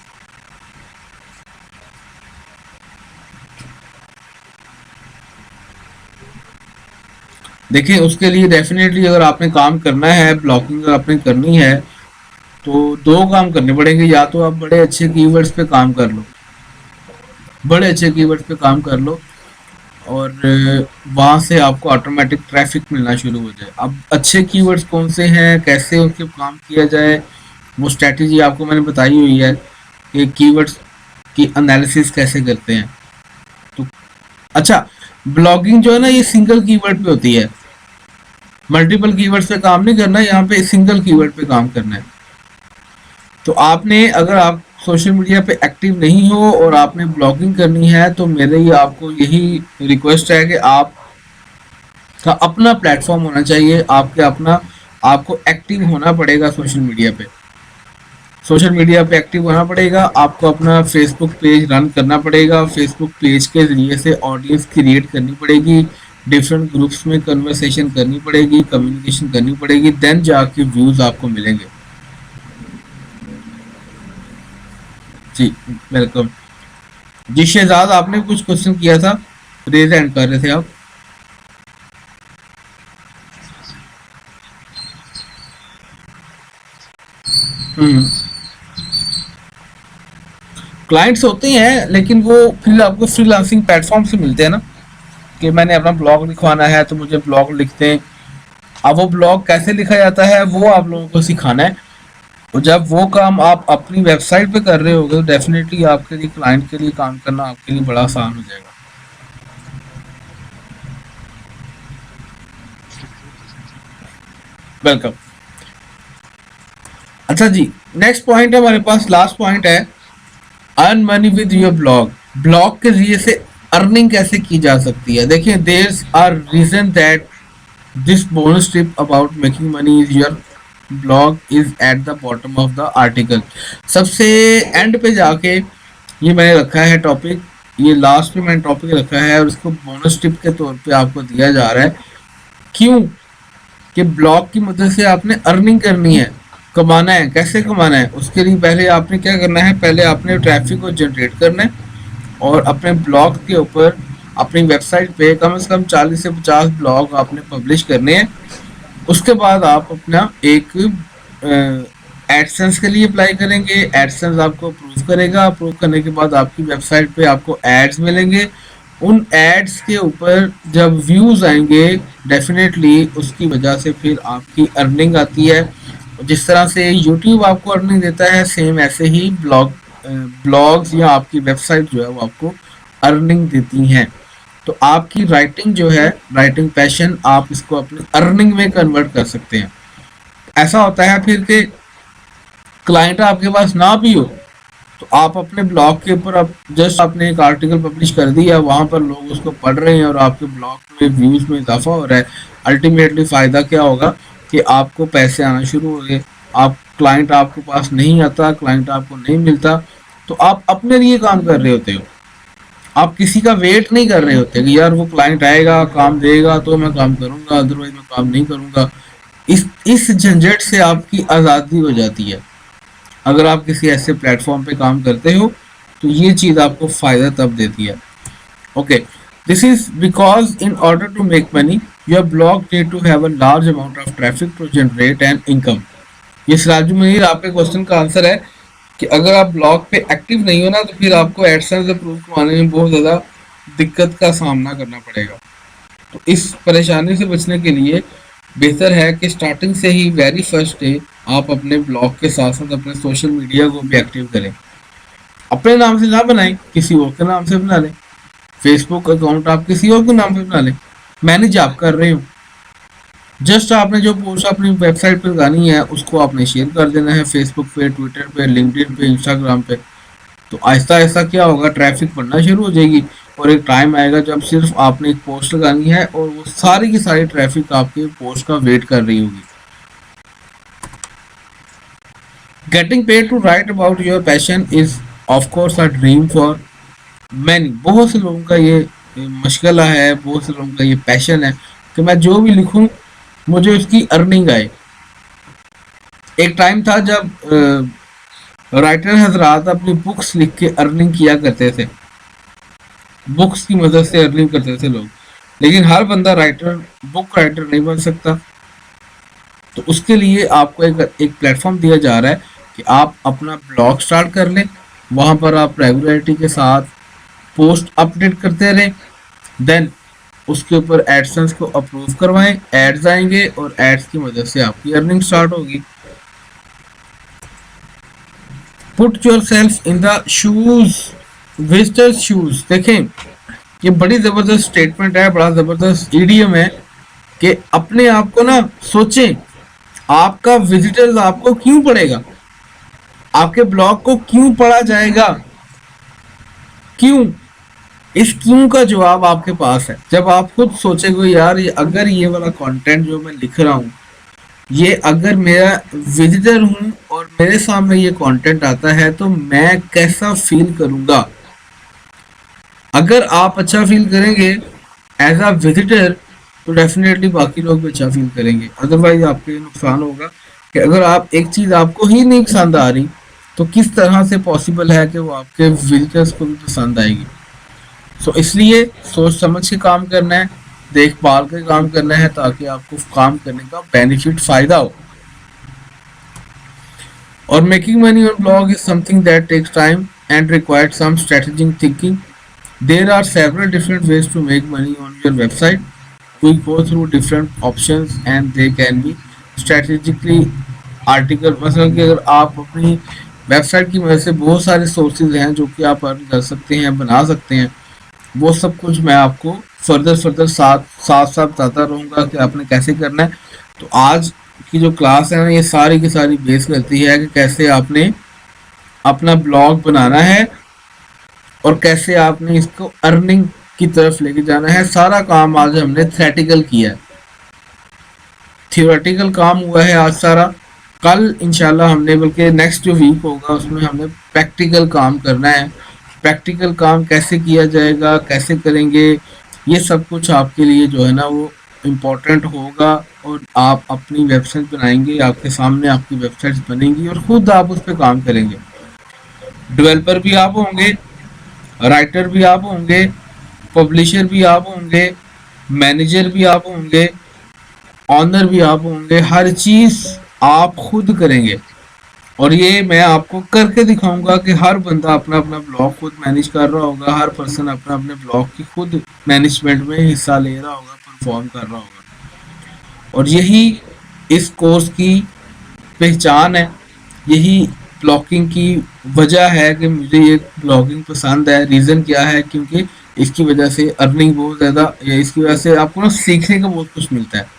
देखिए, उसके लिए डेफिनेटली अगर आपने काम करना है, ब्लॉगिंग अगर आपने करनी है, तो दो काम करने पड़ेंगे। या तो आप बड़े अच्छे कीवर्ड्स पे काम कर लो, बड़े अच्छे कीवर्ड्स पे काम कर लो, और वहाँ से आपको ऑटोमेटिक ट्रैफिक मिलना शुरू हो जाए। अब अच्छे कीवर्ड्स कौन से हैं, कैसे उनके काम किया जाए, वो स्ट्रैटेजी आपको मैंने बताई हुई है कि कीवर्ड्स की एनालिसिस कैसे करते हैं। तो अच्छा, ब्लॉगिंग जो है ना, ये सिंगल कीवर्ड पे होती है, मल्टीपल कीवर्ड्स पे काम नहीं करना, यहाँ पे सिंगल कीवर्ड पे काम करना है। तो आपने, अगर आप सोशल मीडिया पे एक्टिव नहीं हो और आपने ब्लॉगिंग करनी है, तो मेरे ये आपको यही रिक्वेस्ट है कि आप का अपना प्लेटफॉर्म होना चाहिए, आपके अपना, आपको एक्टिव होना पड़ेगा सोशल मीडिया पे। सोशल मीडिया पे एक्टिव होना पड़ेगा, आपको अपना फेसबुक पेज रन करना पड़ेगा, फेसबुक पेज के जरिए से ऑडियंस क्रिएट करनी पड़ेगी, डिफरेंट ग्रुप्स में कन्वर्सेशन करनी पड़ेगी, कम्युनिकेशन करनी पड़ेगी, देन जाके व्यूज आपको मिलेंगे। जी, वेलकम। जी शहजाद, आपने कुछ क्वेश्चन किया था, रेज हैंड कर रहे थे आप। हम्म। क्लाइंट्स होते हैं, लेकिन वो फिर आपको फ्रीलांसिंग प्लेटफॉर्म से मिलते हैं ना, कि मैंने अपना ब्लॉग लिखवाना है तो मुझे ब्लॉग लिखते हैं। अब वो ब्लॉग कैसे लिखा जाता है वो आप लोगों को सिखाना है। और जब वो काम आप अपनी वेबसाइट पे कर रहे होगे, तो डेफिनेटली आपके लिए, क्लाइंट के लिए काम करना आपके लिए बड़ा आसान हो जाएगा। वेलकम। अच्छा जी, नेक्स्ट पॉइंट है हमारे पास, लास्ट पॉइंट है, earn money with your blog. Blog के जरिए से अर्निंग कैसे की जा सकती है। देखिए, there are reason that this bonus tip about making money is your blog is at the bottom of the article। सबसे एंड पे जाके ये मैंने रखा है टॉपिक, ये लास्ट में मैंने टॉपिक रखा है, और इसको बोनस टिप के तौर पे आपको दिया जा रहा है। क्यों? कि ब्लॉग की मदद से आपने अर्निंग करनी है, कमाना है। कैसे कमाना है? उसके लिए पहले आपने क्या करना है, पहले आपने ट्रैफिक को जनरेट करना है, और अपने ब्लॉग के ऊपर, अपनी वेबसाइट पे कम से कम 40 से 50 ब्लॉग आपने पब्लिश करने हैं। उसके बाद आप अपना एक एडसेंस के लिए अप्लाई करेंगे, एडसेंस आपको अप्रूव करेगा, अप्रूव करने के बाद आपकी वेबसाइट पे आपको एड्स मिलेंगे। उन एड्स के ऊपर जब व्यूज आएंगे, डेफिनेटली उसकी वजह से फिर आपकी अर्निंग आती है। जिस तरह से यूट्यूब आपको अर्निंग देता है, सेम ऐसे ही ब्लॉग्स या आपकी वेबसाइट जो है वो आपको अर्निंग देती हैं। तो आपकी राइटिंग जो है, राइटिंग पैशन, आप इसको अपनी अर्निंग में कन्वर्ट कर सकते हैं। ऐसा होता है फिर कि क्लाइंट आपके पास ना भी हो, तो आप अपने ब्लॉग के ऊपर, आप जस्ट आपने एक आर्टिकल पब्लिश कर दिया, वहां पर लोग उसको पढ़ रहे हैं और आपके ब्लॉग में व्यूज में इजाफा हो रहा है। अल्टीमेटली फायदा क्या होगा कि आपको पैसे आना शुरू हो गए। आप, क्लाइंट आपके पास नहीं आता, क्लाइंट आपको नहीं मिलता, तो आप अपने लिए काम कर रहे होते हो, आप किसी का वेट नहीं कर रहे होते कि यार वो क्लाइंट आएगा, काम देगा तो मैं काम करूंगा, अदरवाइज मैं काम नहीं करूंगा। इस झंझट से आपकी आज़ादी हो जाती है अगर आप किसी ऐसे प्लेटफॉर्म पे काम करते हो। तो ये चीज़ आपको फ़ायदा तब देती है। Okay, this is because in order to make money your blog need to have a large amount of traffic to generate an income. ये सिराजू मुनीर, आपके क्वेश्चन का आंसर है कि अगर आप ब्लॉग पे एक्टिव नहीं हो ना, तो फिर आपको एडसेंस अप्रूव करवाने में बहुत ज़्यादा दिक्कत का सामना करना पड़ेगा। तो इस परेशानी से बचने के लिए बेहतर है कि स्टार्टिंग से ही, वेरी फर्स्ट डे, आप अपने ब्लॉग के साथ साथ अपने सोशल मीडिया को भी एक्टिव करें। अपने नाम से ना बनाएं, किसी और के नाम से बना लें। फेसबुक अकाउंट आप किसी और के नाम पे बना लें, मैनेज आप कर रहे हो। जस्ट आपने जो पोस्ट अपनी वेबसाइट पे लगानी है उसको आपने शेयर कर देना है फेसबुक पे, ट्विटर पे, लिंक्डइन पे, इंस्टाग्राम पे। तो आहिस्ता आहिस्ता क्या होगा, ट्रैफिक बढ़ना शुरू हो जाएगी। और एक टाइम आएगा जब सिर्फ आपने एक पोस्ट लगानी है और वो सारी की सारी ट्रैफिक आपके पोस्ट का वेट कर रही होगी। Getting paid to write about your passion is of course a dream for many. बहुत से लोगों का ये मशगला है, बहुत से लोगों का ये पैशन है कि मैं जो भी लिखूं मुझे उसकी अर्निंग आए। एक टाइम था जब राइटर हजरात अपनी बुक्स लिख के अर्निंग किया करते थे, बुक्स की मदद से अर्निंग करते थे लोग। लेकिन हर बंदा राइटर, बुक राइटर नहीं बन सकता। तो उसके लिए आपको एक प्लेटफॉर्म दिया जा रहा है कि आप अपना ब्लॉग स्टार्ट कर लें, वहाँ पर आप रेगुलरिटी के साथ पोस्ट अपडेट करते रहें। देन उसके ऊपर एडसेंस को अप्रूव करवाएं, एड्स आएंगे और एड्स की मदद से आपकी अर्निंग स्टार्ट होगी। Put your self in the shoes, visitors shoes. देखें, ये बड़ी जबरदस्त स्टेटमेंट है, बड़ा जबरदस्त ईडीएम है कि अपने आप को ना सोचें, आपका विजिटर्स आपको क्यों पढ़ेगा, आपके ब्लॉग को क्यों पढ़ा जाएगा, क्यों? इस क्यों का जवाब आपके पास है। जब आप खुद सोचेंगे यार अगर ये वाला कंटेंट जो मैं लिख रहा हूँ, ये अगर मेरा विजिटर हूँ और मेरे सामने ये कंटेंट आता है तो मैं कैसा फील करूंगा। अगर आप अच्छा फील करेंगे एज अ विजिटर तो डेफिनेटली बाकी लोग भी अच्छा फील करेंगे। अदरवाइज आपके लिए नुकसान होगा कि अगर आप एक चीज़ आपको ही नहीं पसंद आ रही तो किस तरह से पॉसिबल है कि वो आपके विजिटर्स को भी पसंद आएगी। सो इसलिए सोच समझ के काम करना है, देखभाल के काम करना है ताकि आपको काम करने का बेनिफिट फायदा हो। और making money on blog is something that takes time and required some strategic thinking. There are several different ways to make money on your website. We go through different options and they can be strategically article। मतलब कि अगर आप अपनी website की मदद से बहुत सारे सोर्सेज हैं जो कि आप अर्न कर सकते हैं, बना सकते हैं, वो सब कुछ मैं आपको फर्दर साथ साथ बताता रहूँगा कि आपने कैसे करना है। तो आज की जो क्लास है ना, ये सारी की सारी बेस करती है कि कैसे आपने अपना ब्लॉग बनाना है और कैसे आपने इसको अर्निंग की तरफ लेके जाना है। सारा काम आज हमने थ्योरेटिकल किया है, थियोरेटिकल काम हुआ है आज सारा। कल इंशाल्लाह हमने, बल्कि नेक्स्ट जो वीक होगा उसमें हमने प्रैक्टिकल काम करना है। प्रैक्टिकल काम कैसे किया जाएगा, कैसे करेंगे, ये सब कुछ आपके लिए जो है ना वो इम्पोर्टेंट होगा। और आप अपनी वेबसाइट बनाएंगे, आपके सामने आपकी वेबसाइट बनेंगी और खुद आप उस पर काम करेंगे। डेवलपर भी आप होंगे, राइटर भी आप होंगे, पब्लिशर भी आप होंगे, मैनेजर भी आप होंगे, ऑनर भी आप होंगे, हर चीज आप खुद करेंगे। और ये मैं आपको करके दिखाऊंगा कि हर बंदा अपना अपना ब्लॉग खुद मैनेज कर रहा होगा, हर पर्सन अपना अपने ब्लॉग की खुद मैनेजमेंट में हिस्सा ले रहा होगा, परफॉर्म कर रहा होगा। और यही इस कोर्स की पहचान है, यही ब्लॉगिंग की वजह है कि मुझे ये ब्लॉगिंग पसंद है। रीज़न क्या है, क्योंकि इसकी वजह से अर्निंग बहुत ज़्यादा, या इसकी वजह से आपको ना सीखने का बहुत कुछ मिलता है।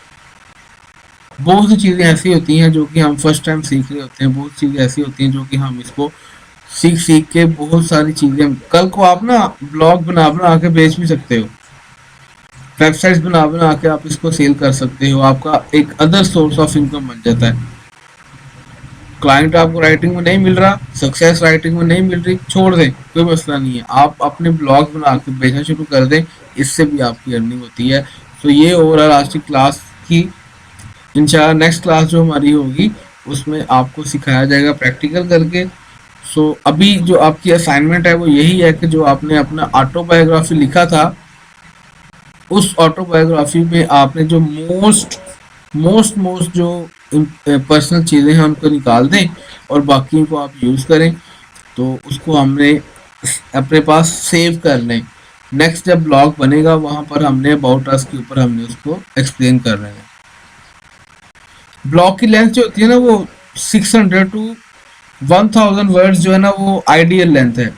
बहुत सी चीज़ें ऐसी होती हैं जो कि हम फर्स्ट टाइम सीख रहे होते हैं, बहुत चीज़ें ऐसी होती हैं जो कि हम इसको सीख सीख के बहुत सारी चीज़ें कल को आप ना ब्लॉग बना बना के बेच भी सकते हो, वेबसाइट्स बना बना के आप इसको सेल कर सकते हो, आपका एक अदर सोर्स ऑफ इनकम बन जाता है। क्लाइंट आपको राइटिंग में नहीं मिल रहा, सक्सेस राइटिंग में नहीं मिल रही, छोड़ दें, कोई मसला नहीं है, आप अपने ब्लॉग बना के बेचना शुरू कर दें, इससे भी आपकी अर्निंग होती है। तो ये ओवरऑल आज की क्लास की। इंशाल्लाह नेक्स्ट क्लास जो हमारी होगी उसमें आपको सिखाया जाएगा प्रैक्टिकल करके। सो अभी जो आपकी असाइनमेंट है वो यही है कि जो आपने अपना ऑटोबायोग्राफी लिखा था, उस ऑटोबायोग्राफी में आपने जो मोस्ट जो पर्सनल चीज़ें हैं उनको निकाल दें और बाकी को आप यूज़ करें। तो उसको हमने अपने पास सेव कर लें। नेक्स्ट जब ब्लॉग बनेगा वहाँ पर हमने अबाउट अस के ऊपर हमने उसको एक्सप्लेन कर रहे हैं। ब्लॉग की लेंथ जो होती है ना वो 600 टू 1000 वर्ड्स जो है ना वो आइडियल लेंथ है।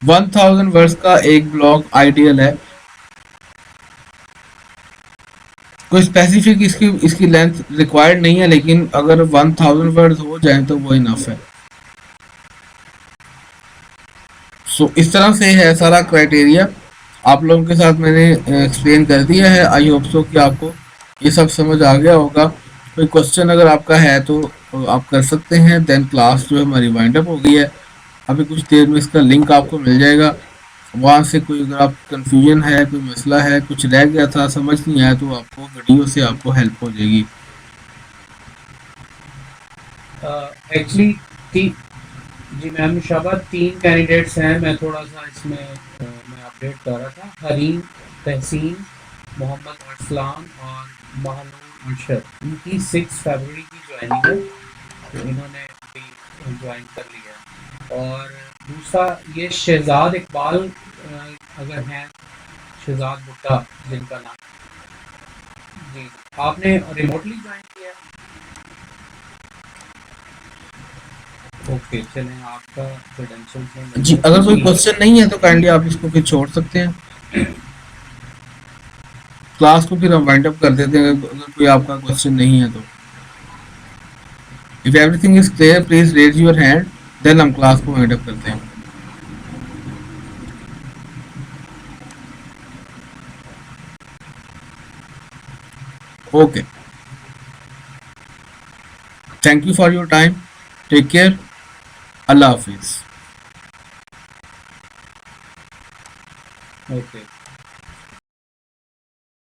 1000 वर्ड्स का एक ब्लॉग आइडियल है। कोई स्पेसिफिक इसकी इसकी लेंथ रिक्वायर्ड नहीं है, लेकिन अगर 1000 वर्ड्स हो जाए तो वो इनफ है। सो इस तरह से है सारा क्राइटेरिया। आप लोगों के साथ मैंने एक्सप्लेन कर दिया है। आई होप सो कि आपको ये सब समझ आ गया होगा। कोई क्वेश्चन अगर आपका है तो आप कर सकते हैं। देन क्लास जो है हमारी वाइंड अप हो गई है। अभी कुछ देर में इसका लिंक आपको मिल जाएगा। वहाँ से कोई अगर आप कंफ्यूजन है, कोई मसला है, कुछ रह गया था, समझ नहीं आया, तो आपको वीडियो से आपको हेल्प हो जाएगी। एक्चुअली जी मैम शाबाद 3 कैंडिडेट्स हैं। मैं थोड़ा सा इसमें मैं अपडेट कर रहा था। हरीम, तहसीन, मोहम्मद अरसलान और महानूर अरशद, इनकी 6 फरवरी की ज्वाइनिंग है, तो इन्होंने भी ज्वाइन कर लिया है। और दूसरा ये शहजाद इकबाल अगर हैं, शहजाद भुट्टा जिनका नाम, जी आपने रिमोटली ज्वाइन किया है? ओके, चलें आपका क्रेडेंशियल्स में जी, अगर कोई क्वेश्चन नहीं है तो काइंडली आप इसको फिर छोड़ सकते हैं। क्लास को फिर हम वाइंड अप कर देते हैं अगर कोई आपका क्वेश्चन नहीं है तो। If everything is clear please raise your hand, then हम क्लास को वाइंड अप करते हैं। Okay, thank you for your time, take care, अल्लाह हाफिज। ओके।